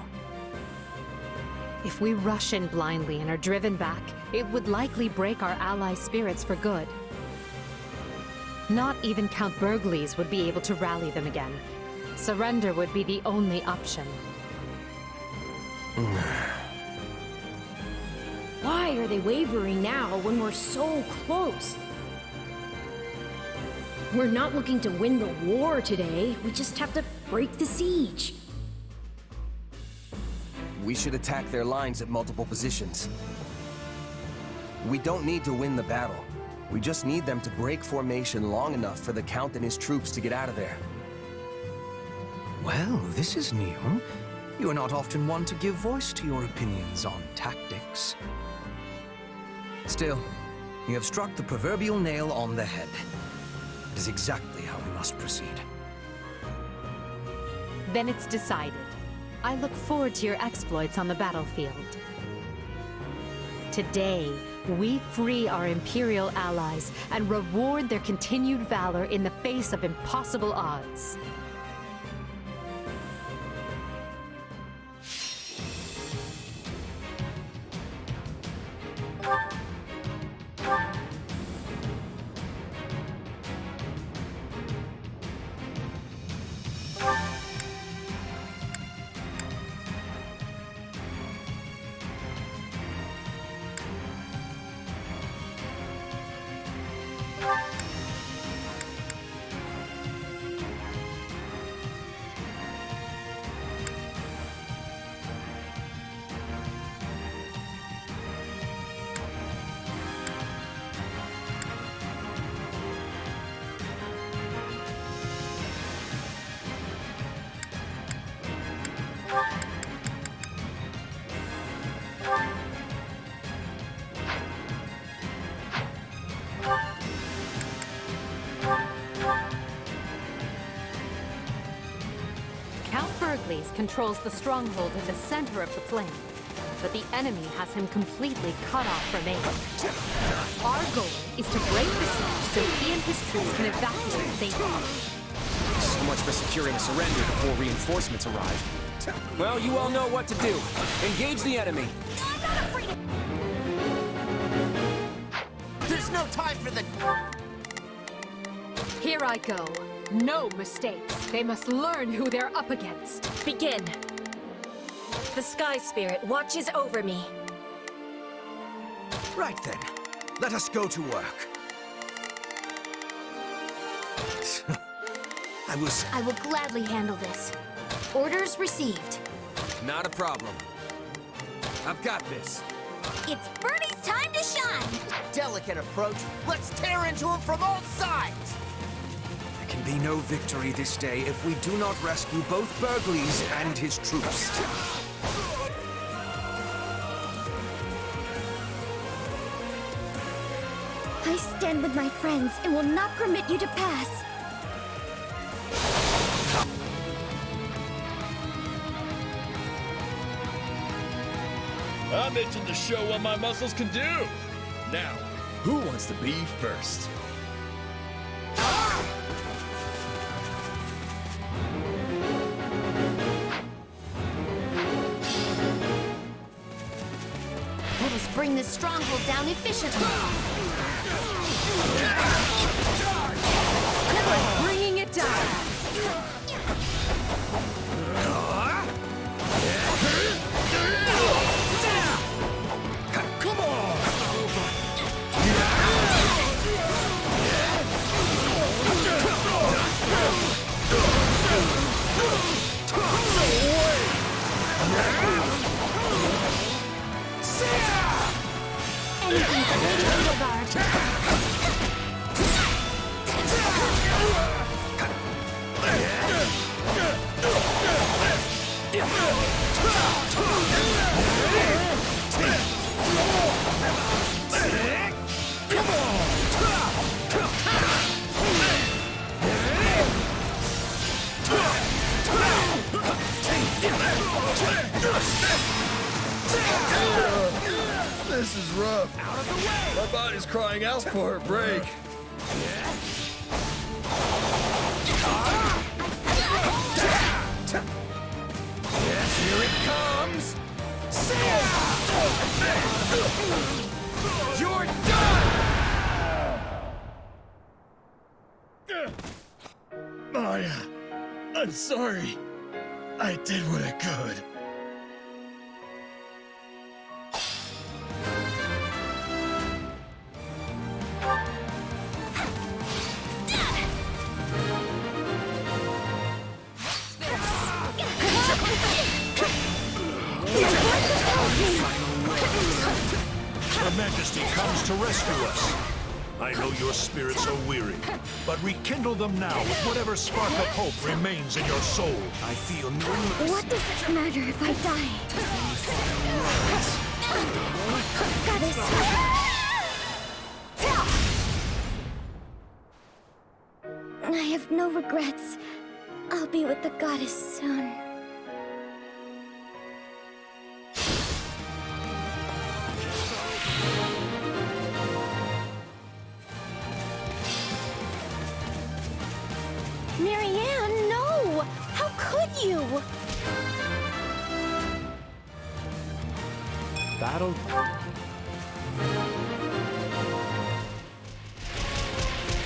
If we rush in blindly and are driven back, it would likely break our allies' spirits for good. Not even Count Bergliez would be able to rally them again. Surrender would be the only option. Why are they wavering now when we're so close? We're not looking to win the war today. We just have to break the siege. We should attack their lines at multiple positions. We don't need to win the battle. We just need them to break formation long enough for the Count and his troops to get out of there. Well, this is new. You are not often one to give voice to your opinions on tactics. Still, you have struck the proverbial nail on the head. It is exactly how we must proceed. Then it's decided. I look forward to your exploits on the battlefield. Today, we free our Imperial allies and reward their continued valor in the face of impossible odds. Bergley's controls the stronghold in the center of the plain, but the enemy has him completely cut off from aid. Our goal is to break the siege so he and his troops can evacuate safely. So much for securing a surrender before reinforcements arrive. Well, you all know what to do. Engage the enemy. I'm not afraid of... There's no time for the... Here I go. No mistakes. They must learn who they're up against. Begin. The Sky Spirit watches over me. Right then. Let us go to work. I will gladly handle this. Orders received. Not a problem. I've got this. It's Birdie's time to shine! Delicate approach. Let's tear into him from all sides! There can be no victory this day if we do not rescue both Bergley's and his troops. I stand with my friends and will not permit you to pass. I'm itching to show what my muscles can do. Now, who wants to be first? Let us bring this stronghold down efficiently. Bringing it down. Come on! Anything for Lady Edelgard. This is rough. Out of the way! My body's crying out for a break. Here it comes! You're done! Maya, I'm sorry. I did what I could. Her Majesty comes to rescue us. I know your spirits are weary, but rekindle them now with whatever spark of hope remains in your soul. I feel no mercy. What does it matter if I die? Goddess! I have no regrets. I'll be with the goddess soon. Marianne, no! How could you? Battle.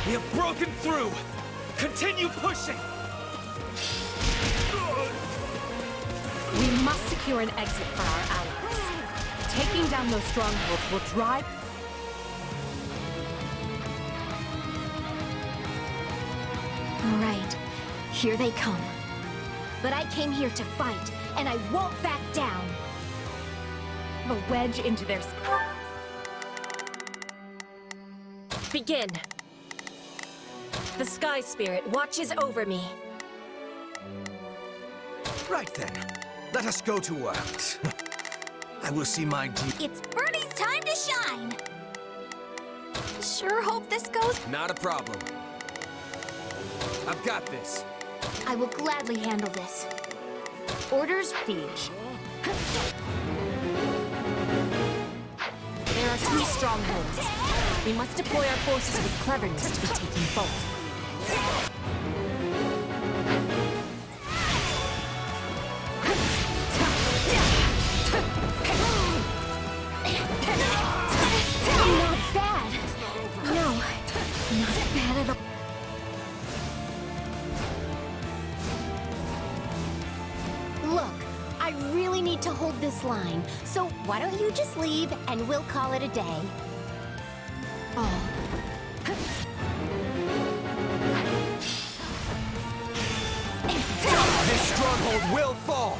We have broken through! Continue pushing! We must secure an exit for our allies. Taking down those strongholds will drive... All right, here they come. But I came here to fight, and I won't back down. A wedge into their... Begin. The Sky Spirit watches over me. Right then. Let us go to work. I will see my duty. It's Birdie's time to shine! Sure hope this goes... Not a problem. I've got this. I will gladly handle this. Orders siege. There are 2 strongholds. We must deploy our forces with cleverness to be taking both. Not bad. No, not bad at all. Look, I really need to hold this line, so why don't you just leave and we'll call it a day? Oh. This stronghold will fall!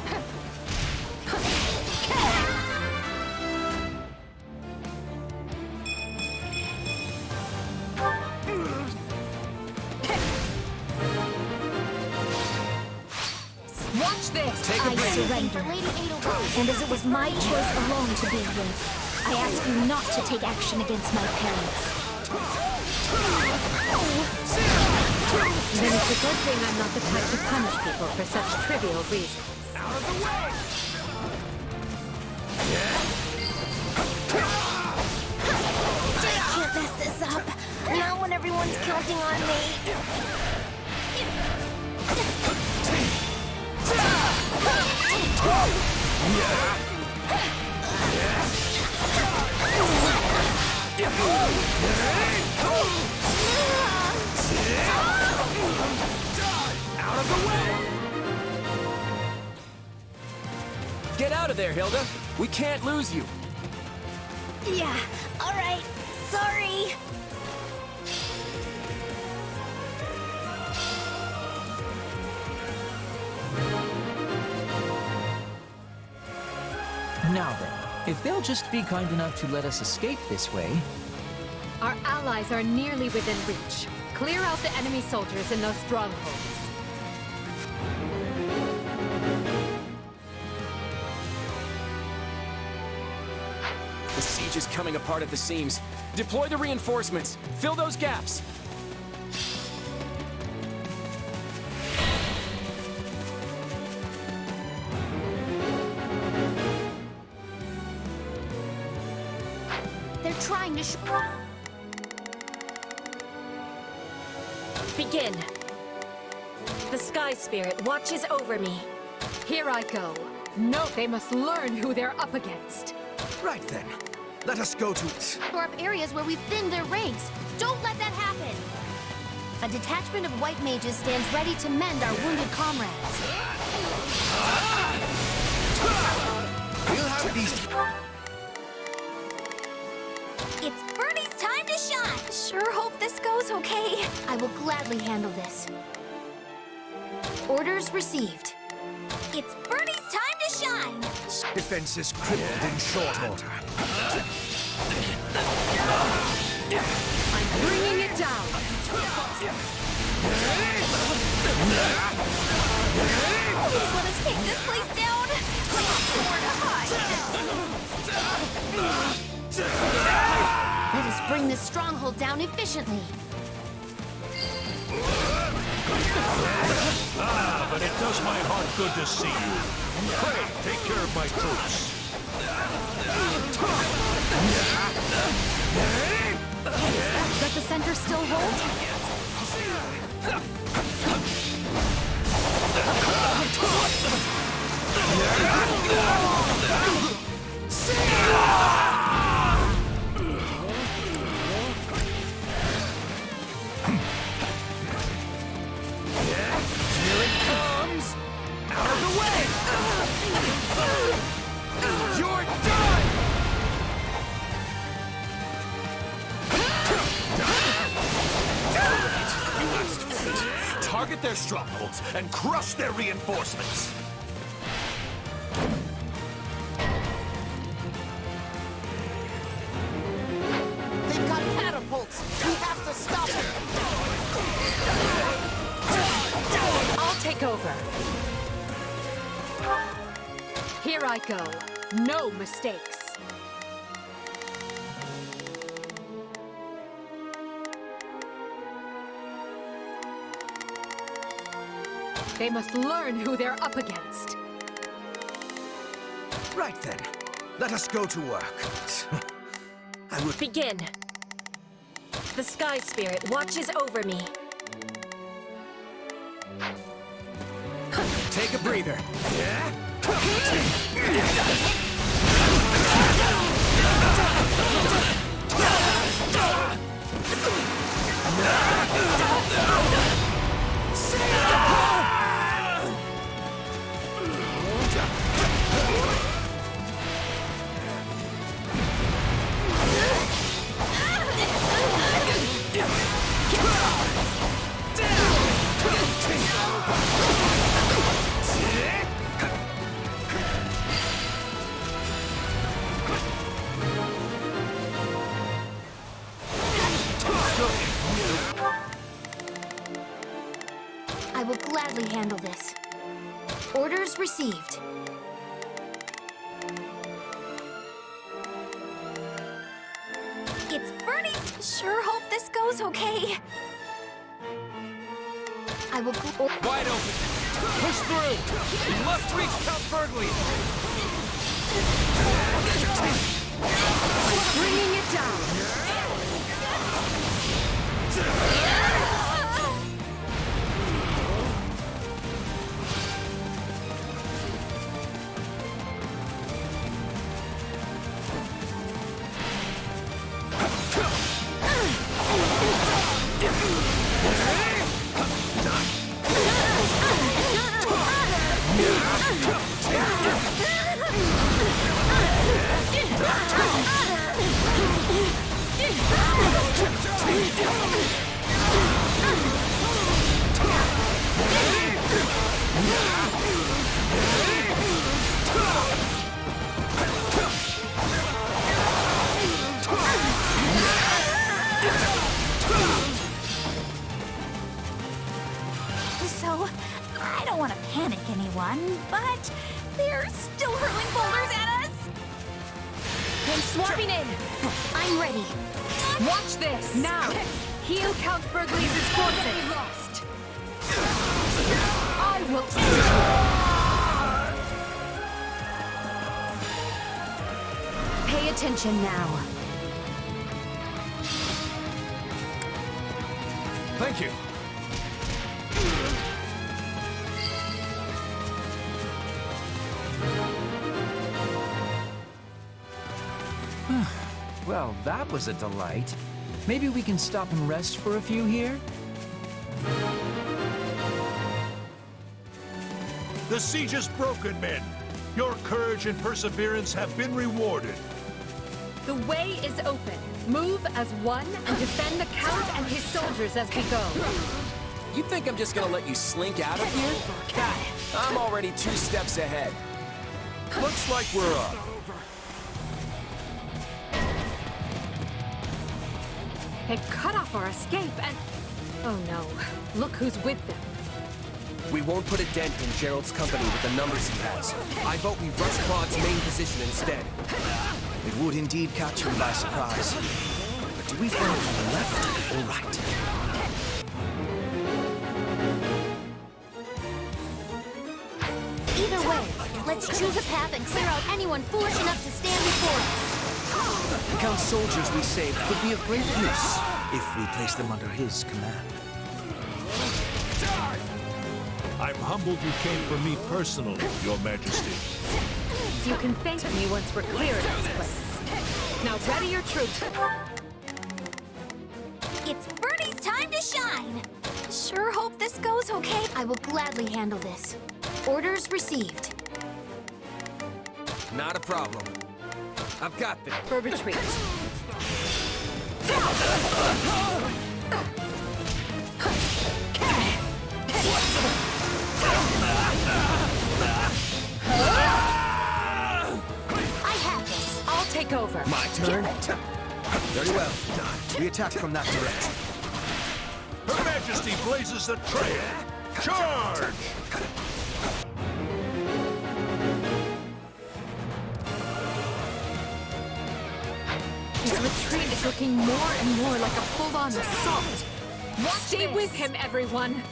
Watch this! Take a I break. surrender. And as it was my choice alone to be here, I ask you not to take action against my parents. Then it's a good thing I'm not the type to punish people for such trivial reasons. Out of the way! I can't mess this up. Not when everyone's counting on me. Out of the way! Get out of there, Hilda! We can't lose you! Yeah, all right. Sorry. Now then, if they'll just be kind enough to let us escape this way... Our allies are nearly within reach. Clear out the enemy soldiers in those strongholds. The siege is coming apart at the seams. Deploy the reinforcements. Fill those gaps. They're trying to Begin. The Sky Spirit watches over me. Here I go. No, they must learn who they're up against. Right then. Let us go to... shore up areas where we've thinned their ranks. Don't let that happen! A detachment of white mages stands ready to mend our wounded comrades. We'll have these... It's Birdie's time to shine! Sure hope this goes okay. I will gladly handle this. Orders received. It's Birdie's time to shine! Defenses crippled in short order. I'm bringing it down! Please let us take this place down! Somewhere to hide! Let us bring this stronghold down efficiently. Ah, but it does my heart good to see you. Pray, take care of my troops. Does the center still hold? Here it comes! Out of the way! You're done! You last fight. Target their strongholds and crush their reinforcements. They've got catapults! We have to stop them! I'll take over. Here I go. No mistakes. They must learn who they're up against. Right then. Let us go to work. I would begin. The Sky Spirit watches over me. Take a breather. I will gladly handle this. Orders received. It's Bernie's! Sure hope this goes okay. I will Wide open! Push through! We must reach Count Burgley! Bringing it down! So, I don't want to panic anyone, but they're still hurling boulders at us! I'm swapping in! I'm ready. Watch this! Now! Heal Count Burgley's forces! Lost! I will... Pay attention now. Thank you. Well, that was a delight. Maybe we can stop and rest for a few here? The siege is broken, men. Your courage and perseverance have been rewarded. The way is open. Move as one and defend the Count and his soldiers as we go. You think I'm just gonna let you slink out of here? I'm already 2 steps ahead. Looks like we're up. They cut off our escape and... Oh no, look who's with them. We won't put a dent in Gerald's company with the numbers he has. I vote we rush Claude's main position instead. It would indeed catch him by surprise. But do we fight from the left or right? Either way, let's choose a path and clear out anyone foolish enough to stand before us. The Count's soldiers we saved could be of great use if we place them under his command. I'm humbled you came for me personally, Your Majesty. You can thank me once we're clear of this place. Now ready your troops. It's Bernie's time to shine! Sure hope this goes okay. I will gladly handle this. Orders received. Not a problem. I've got this. For retreat. I have this. I'll take over. My turn? Very well. We attack from that direction. Her Majesty blazes the trail. Charge! His retreat is looking more and more like a full-on assault. Stay with him, everyone.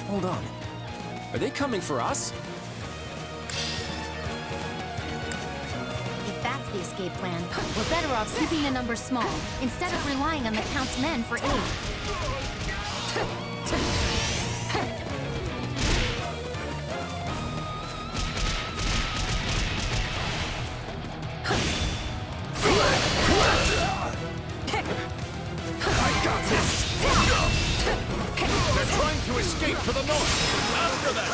Hold on. Are they coming for us? escape plan. We're better off keeping the numbers small, instead of relying on the Count's men for aid. I got this! They're trying to escape to the north! After them!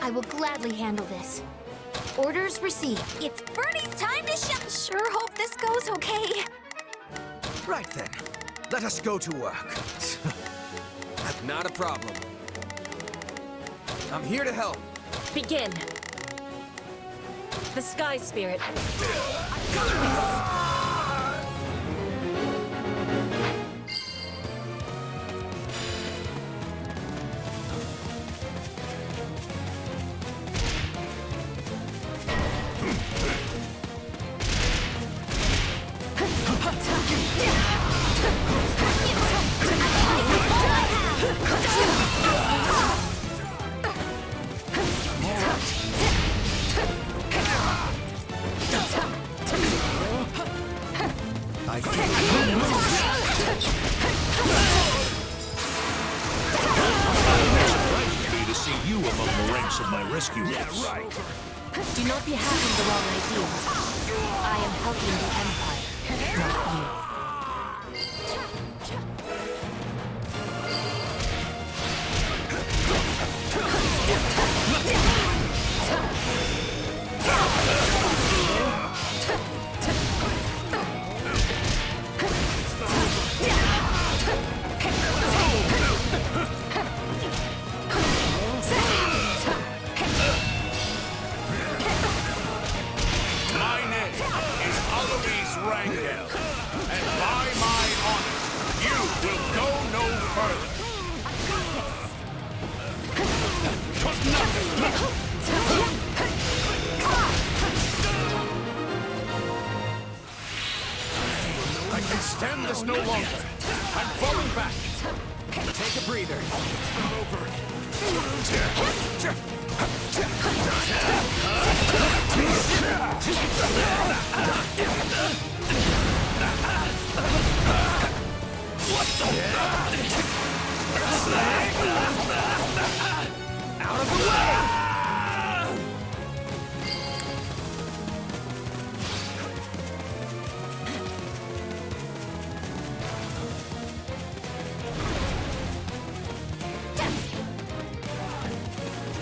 I will gladly handle this. Orders received. It's Bernie's time to shut. Sure hope this goes okay. Right then. Let us go to work. Not a problem. I'm here to help. Begin. The Sky Spirit. To see you among the ranks of my rescuers. Yeah, right. Do not be having the wrong idea. I am helping the Empire, not you. I can stand this no longer. I'm falling back. Take a breather. It's not over. What the? Out of the way!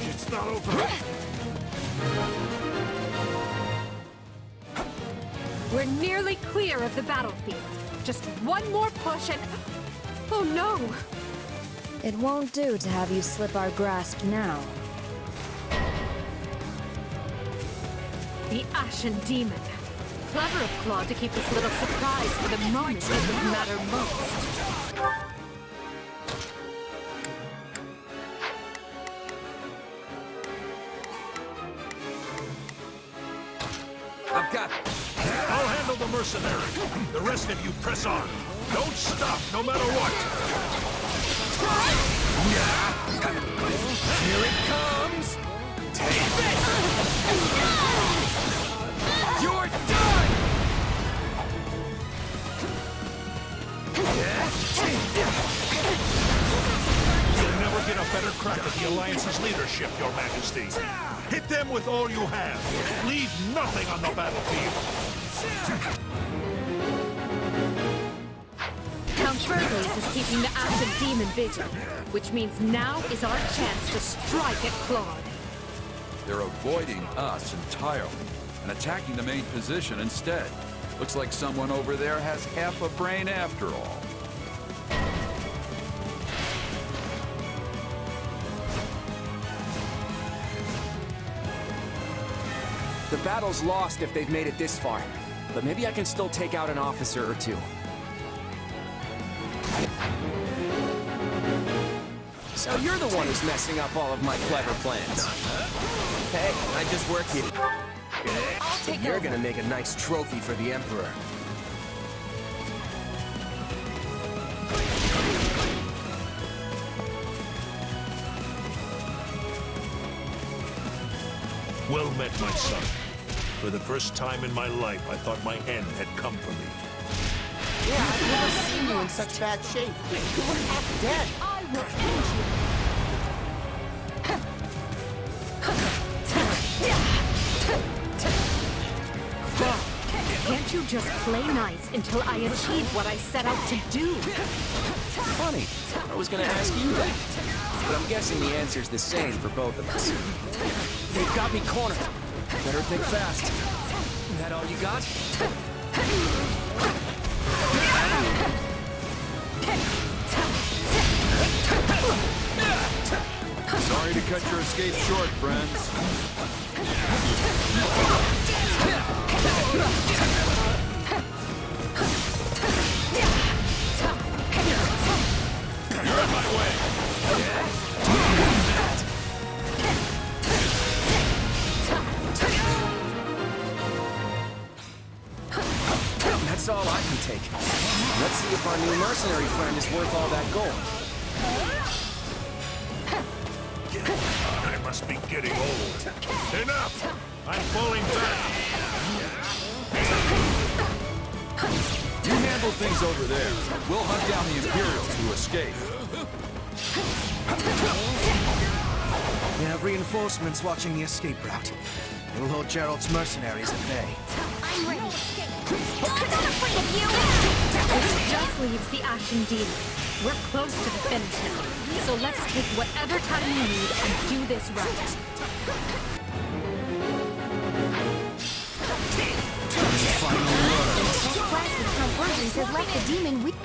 It's not over. We're nearly clear of the battlefield. Just one more push and... Oh no! It won't do to have you slip our grasp now. The Ashen Demon. Clever of Claw to keep this little surprise for the moment that would matter most. I've got it. I'll handle the mercenary. The rest of you press on. Don't stop, no matter what. Here it comes. Take this. You're done. You'll never get a better crack at the Alliance's leadership, Your Majesty. Hit them with all you have. Leave nothing on the battlefield. Count Burglace is keeping the Ashen Demon busy, which means now is our chance to strike at Claude. They're avoiding us entirely and attacking the main position instead. Looks like someone over there has half a brain after all. The battle's lost if they've made it this far, but maybe I can still take out an officer or two. So you're the one who's messing up all of my clever plans. Hey, I just work here. I'll take You're over. gonna make a nice trophy for the Emperor. Well met, my son. For the first time in my life, I thought my end had come for me. Yeah, I've never seen you in such bad shape. You were half dead. I will end you. Can't you just play nice until I achieve what I set out to do? Funny. I was gonna ask you that. But I'm guessing the answer's the same for both of us. They've got me cornered. Better think fast. Is that all you got? Sorry to cut your escape short, friends. You're in my way! That's all I can take. Let's see if our new mercenary friend is worth all that gold. I must be getting old. Enough! I'm falling back! You handle things over there. We'll hunt down the Imperials who escape. We have reinforcements watching the escape route. We'll hold Gerald's mercenaries at bay. I'm ready. I'm not afraid of you! This just leaves the Ashen Demon. We're close to the finish now, so let's take whatever time we need and do this right. Classic Convergence has left the demon weak.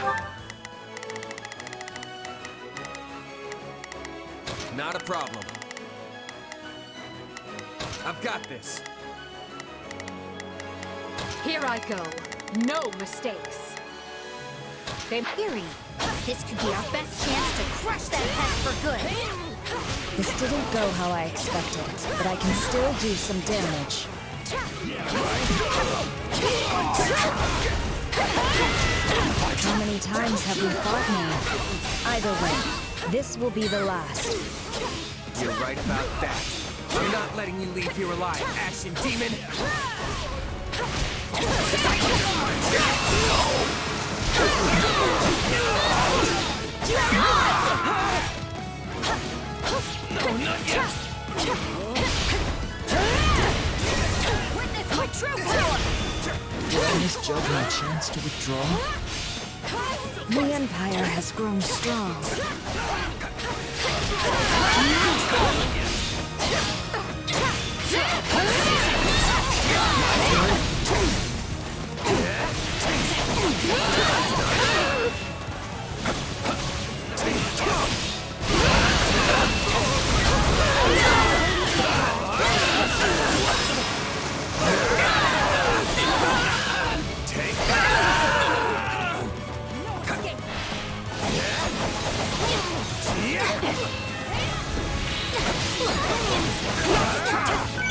Not a problem. I've got this. Here I go. No mistakes. Theory. This could be our best chance to crush that pest for good. This didn't go how I expected, but I can still do some damage. How many times have we fought now? Either way, this will be the last. You're right about that. I'm not letting you leave here alive, Ashen Demon! No, not yet! Witness my true power! Giving this judgment a chance to withdraw? The Empire has grown strong.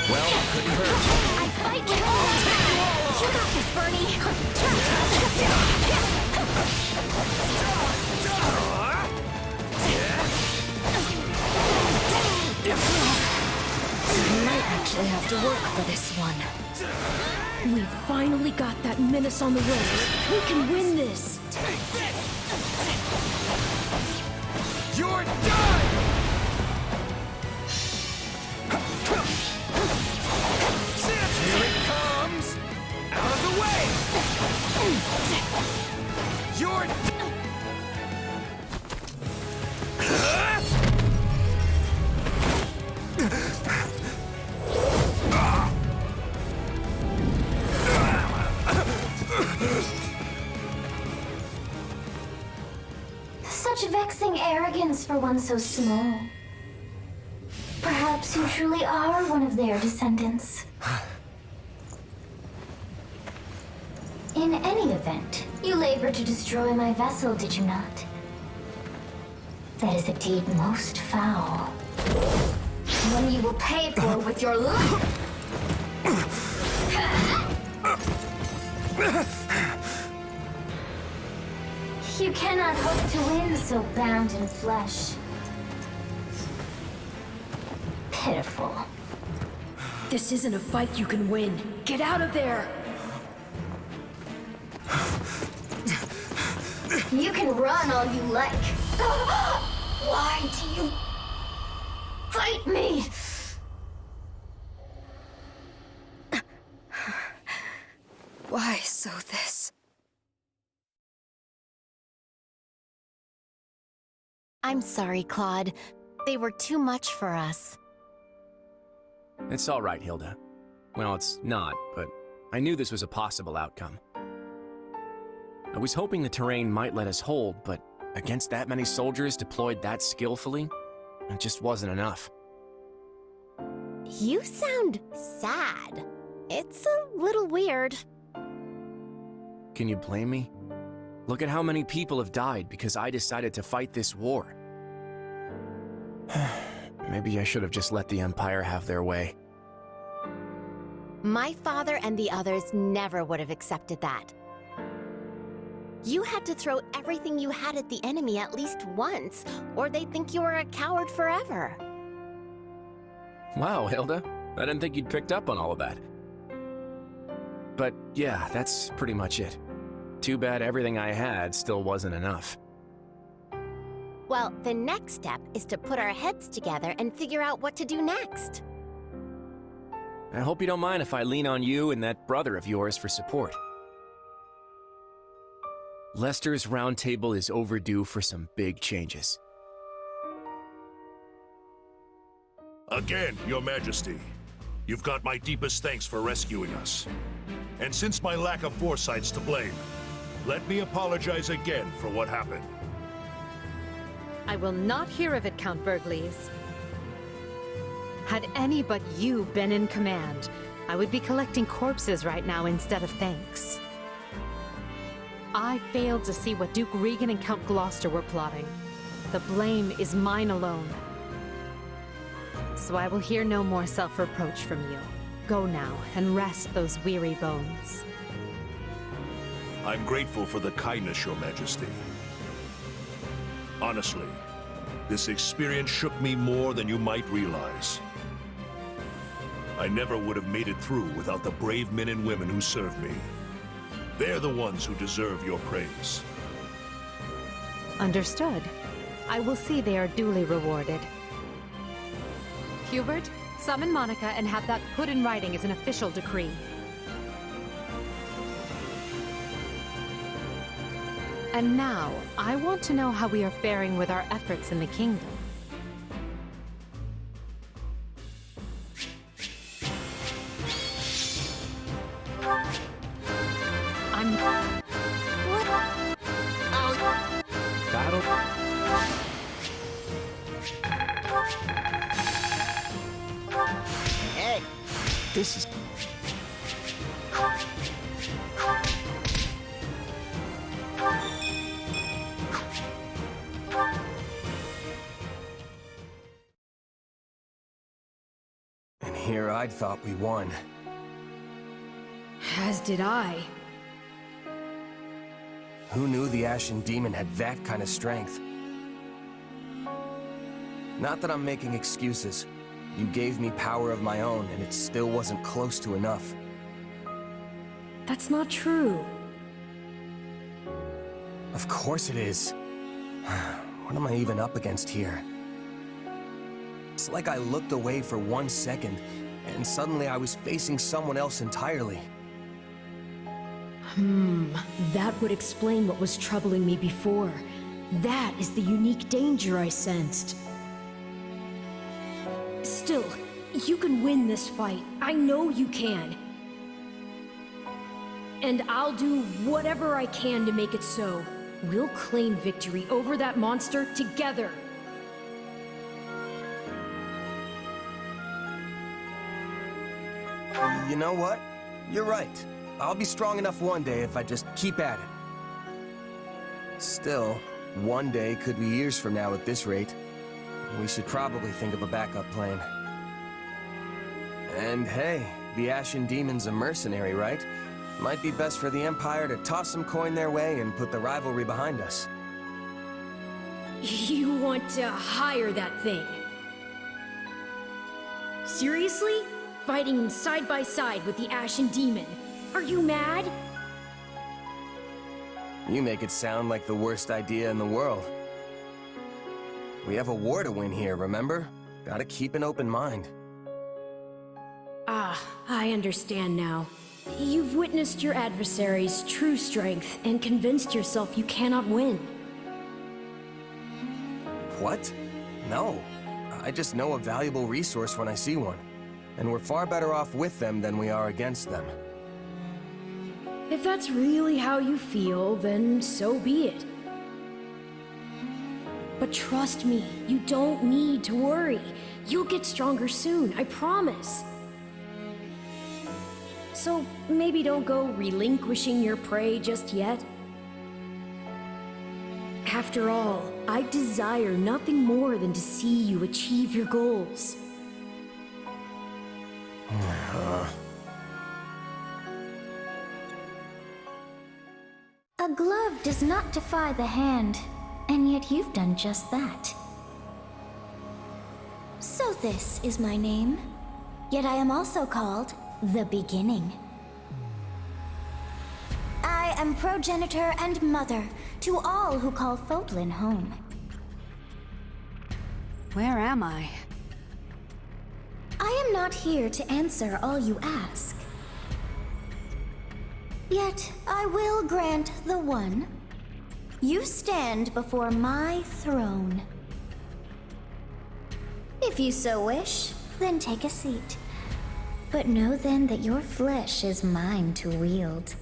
Well, couldn't hurt. I fight with all. You got this, Bernie. We might actually have to work for this one. We've finally got that menace on the ropes. We can win this. You're done! Here it comes! Out of the way! You're Such vexing arrogance for one so small. Perhaps you truly are one of their descendants. In any event, you labored to destroy my vessel, did you not? That is a deed most foul. One you will pay for with your life! You cannot hope to win so bound in flesh. Pitiful. This isn't a fight you can win. Get out of there! You can run all you like. Why do you fight me? Why so this? I'm sorry, Claude. They were too much for us. It's all right, Hilda. Well, it's not, but I knew this was a possible outcome. I was hoping the terrain might let us hold, but against that many soldiers deployed that skillfully, it just wasn't enough. You sound sad. It's a little weird. Can you blame me? Look at how many people have died because I decided to fight this war. Maybe I should have just let the Empire have their way. My father and the others never would have accepted that. You had to throw everything you had at the enemy at least once, or they'd think you were a coward forever. Wow, Hilda. I didn't think you'd picked up on all of that. But yeah, that's pretty much it. Too bad everything I had still wasn't enough. Well, the next step is to put our heads together and figure out what to do next. I hope you don't mind if I lean on you and that brother of yours for support. Lester's Round Table is overdue for some big changes. Again, Your Majesty. You've got my deepest thanks for rescuing us. And since my lack of foresight's to blame, let me apologize again for what happened. I will not hear of it, Count Bergles. Had any but you been in command, I would be collecting corpses right now instead of thanks. I failed to see what Duke Riegan and Count Gloucester were plotting. The blame is mine alone. So I will hear no more self-reproach from you. Go now and rest those weary bones. I'm grateful for the kindness, Your Majesty. Honestly, this experience shook me more than you might realize. I never would have made it through without the brave men and women who served me. They're the ones who deserve your praise. Understood. I will see they are duly rewarded. Hubert, summon Monica and have that put in writing as an official decree. And now, I want to know how we are faring with our efforts in the kingdom. Battle? Hey! This is... And here I'd thought we won. As did I. Who knew the Ashen Demon had that kind of strength? Not that I'm making excuses. You gave me power of my own, and it still wasn't close to enough. That's not true. Of course it is. What am I even up against here? It's like I looked away for 1 second, and suddenly I was facing someone else entirely. That would explain what was troubling me before. That is the unique danger I sensed. Still, you can win this fight. I know you can. And I'll do whatever I can to make it so. We'll claim victory over that monster together. You know what? You're right. I'll be strong enough one day if I just keep at it. Still, one day could be years from now at this rate. We should probably think of a backup plan. And hey, the Ashen Demon's a mercenary, right? Might be best for the Empire to toss some coin their way and put the rivalry behind us. You want to hire that thing? Seriously? fighting side by side with the Ashen Demon. Are you mad? You make it sound like the worst idea in the world. We have a war to win here, remember? Gotta keep an open mind. Ah, I understand now. You've witnessed your adversary's true strength and convinced yourself you cannot win. What? No. I just know a valuable resource when I see one. And we're far better off with them than we are against them. If that's really how you feel, then so be it. But trust me, you don't need to worry. You'll get stronger soon, I promise. So maybe don't go relinquishing your prey just yet. After all, I desire nothing more than to see you achieve your goals. A glove does not defy the hand, and yet you've done just that. So this is my name, yet I am also called the Beginning. I am progenitor and mother to all who call Fodlan home. Where am I? I am not here to answer all you ask. Yet I will grant the one. You stand before my throne. If you so wish, then take a seat. But know then that your flesh is mine to wield.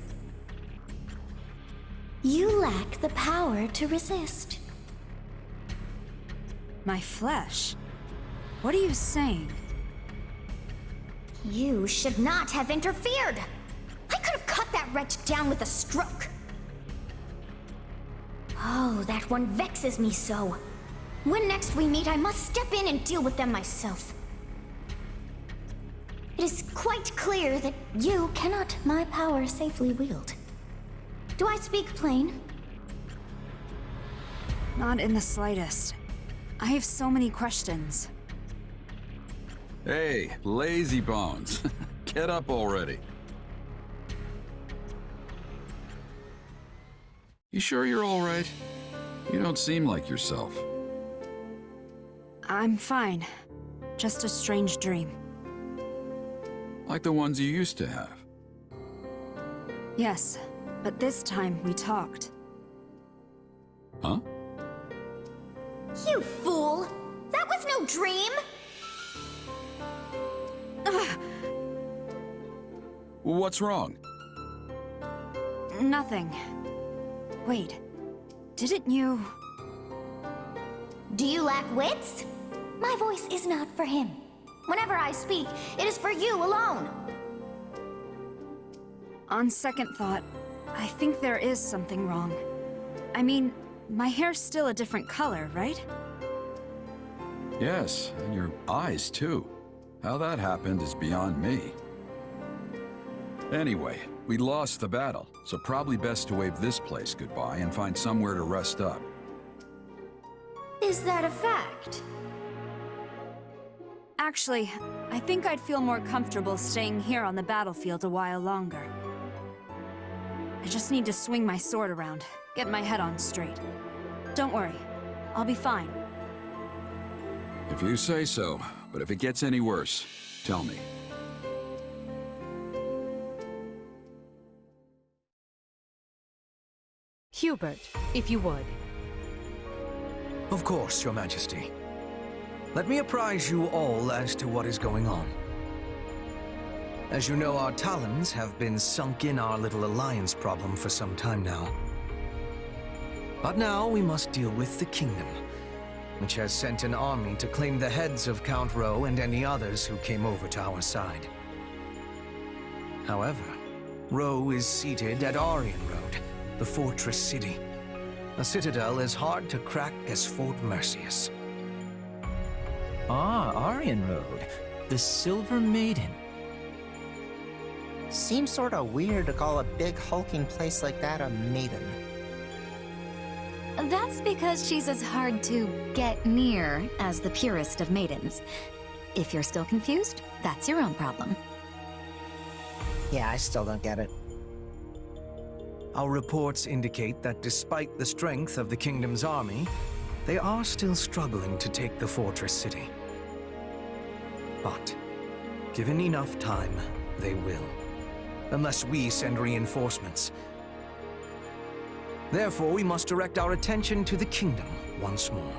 You lack the power to resist. My flesh? What are you saying? You should not have interfered! I could have cut that wretch down with a stroke! Oh, that one vexes me so. When next we meet, I must step in and deal with them myself. It is quite clear that you cannot my power safely wield. Do I speak plain? Not in the slightest. I have so many questions. Hey, lazy bones. Get up already. You sure you're all right? You don't seem like yourself. I'm fine. Just a strange dream. Like the ones you used to have. Yes, but this time we talked. Huh? You fool! That was no dream! What's wrong? Nothing. Wait, didn't you... Do you lack wits? My voice is not for him. Whenever I speak, it is for you alone. On second thought, I think there is something wrong. I mean, my hair's still a different color, right? Yes, and your eyes too. How that happened is beyond me. Anyway, we lost the battle, so probably best to wave this place goodbye and find somewhere to rest up. Is that a fact? Actually, I think I'd feel more comfortable staying here on the battlefield a while longer. I just need to swing my sword around, get my head on straight. Don't worry, I'll be fine. If you say so, but if it gets any worse, tell me. Hubert, if you would. Of course, Your Majesty. Let me apprise you all as to what is going on. As you know, our talons have been sunk in our little alliance problem for some time now. But now we must deal with the kingdom, which has sent an army to claim the heads of Count Rowe and any others who came over to our side. However, Rowe is seated at Arien Road, the fortress city. A citadel as hard to crack as Fort Mercius. Ah, Arien Road. The Silver Maiden. Seems sorta weird to call a big hulking place like that a maiden. That's because she's as hard to get near as the purest of maidens. If you're still confused, that's your own problem. Yeah, I still don't get it. Our reports indicate that despite the strength of the kingdom's army, they are still struggling to take the fortress city. But, given enough time, they will. Unless we send reinforcements. Therefore, we must direct our attention to the kingdom once more.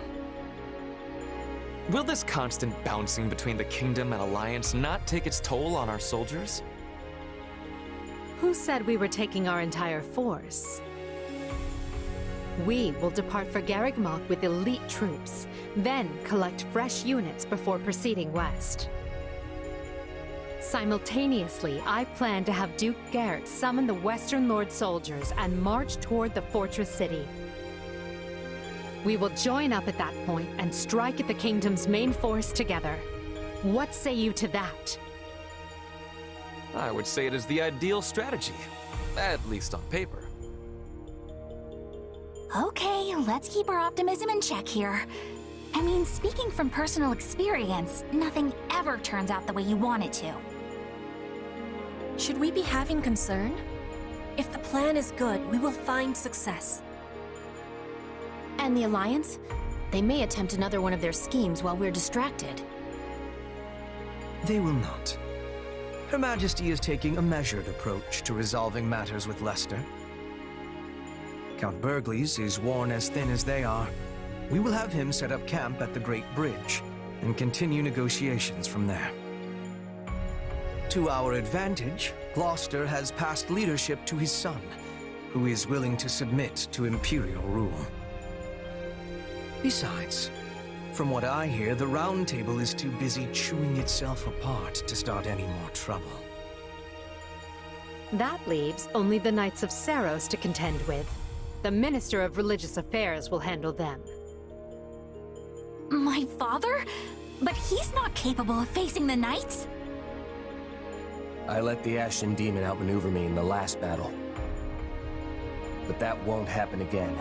Will this constant bouncing between the kingdom and alliance not take its toll on our soldiers? Who said we were taking our entire force? We will depart for Cageccc with elite troops, then collect fresh units before proceeding west. Simultaneously, I plan to have Duke Garrett summon the Western Lord soldiers and march toward the fortress city. We will join up at that point and strike at the kingdom's main force together. What say you to that? I would say it is the ideal strategy, at least on paper. Okay, let's keep our optimism in check here. I mean, speaking from personal experience, nothing ever turns out the way you want it to. Should we be having concern? If the plan is good, we will find success. And the Alliance? They may attempt another one of their schemes while we're distracted. They will not. Her Majesty is taking a measured approach to resolving matters with Leicester. Count Burgleys is worn as thin as they are. We will have him set up camp at the Great Bridge and continue negotiations from there. To our advantage, Gloucester has passed leadership to his son, who is willing to submit to imperial rule. Besides, from what I hear, the Round Table is too busy chewing itself apart to start any more trouble. That leaves only the Knights of Saros to contend with. The Minister of Religious Affairs will handle them. My father? But he's not capable of facing the Knights? I let the Ashen Demon outmaneuver me in the last battle. But that won't happen again.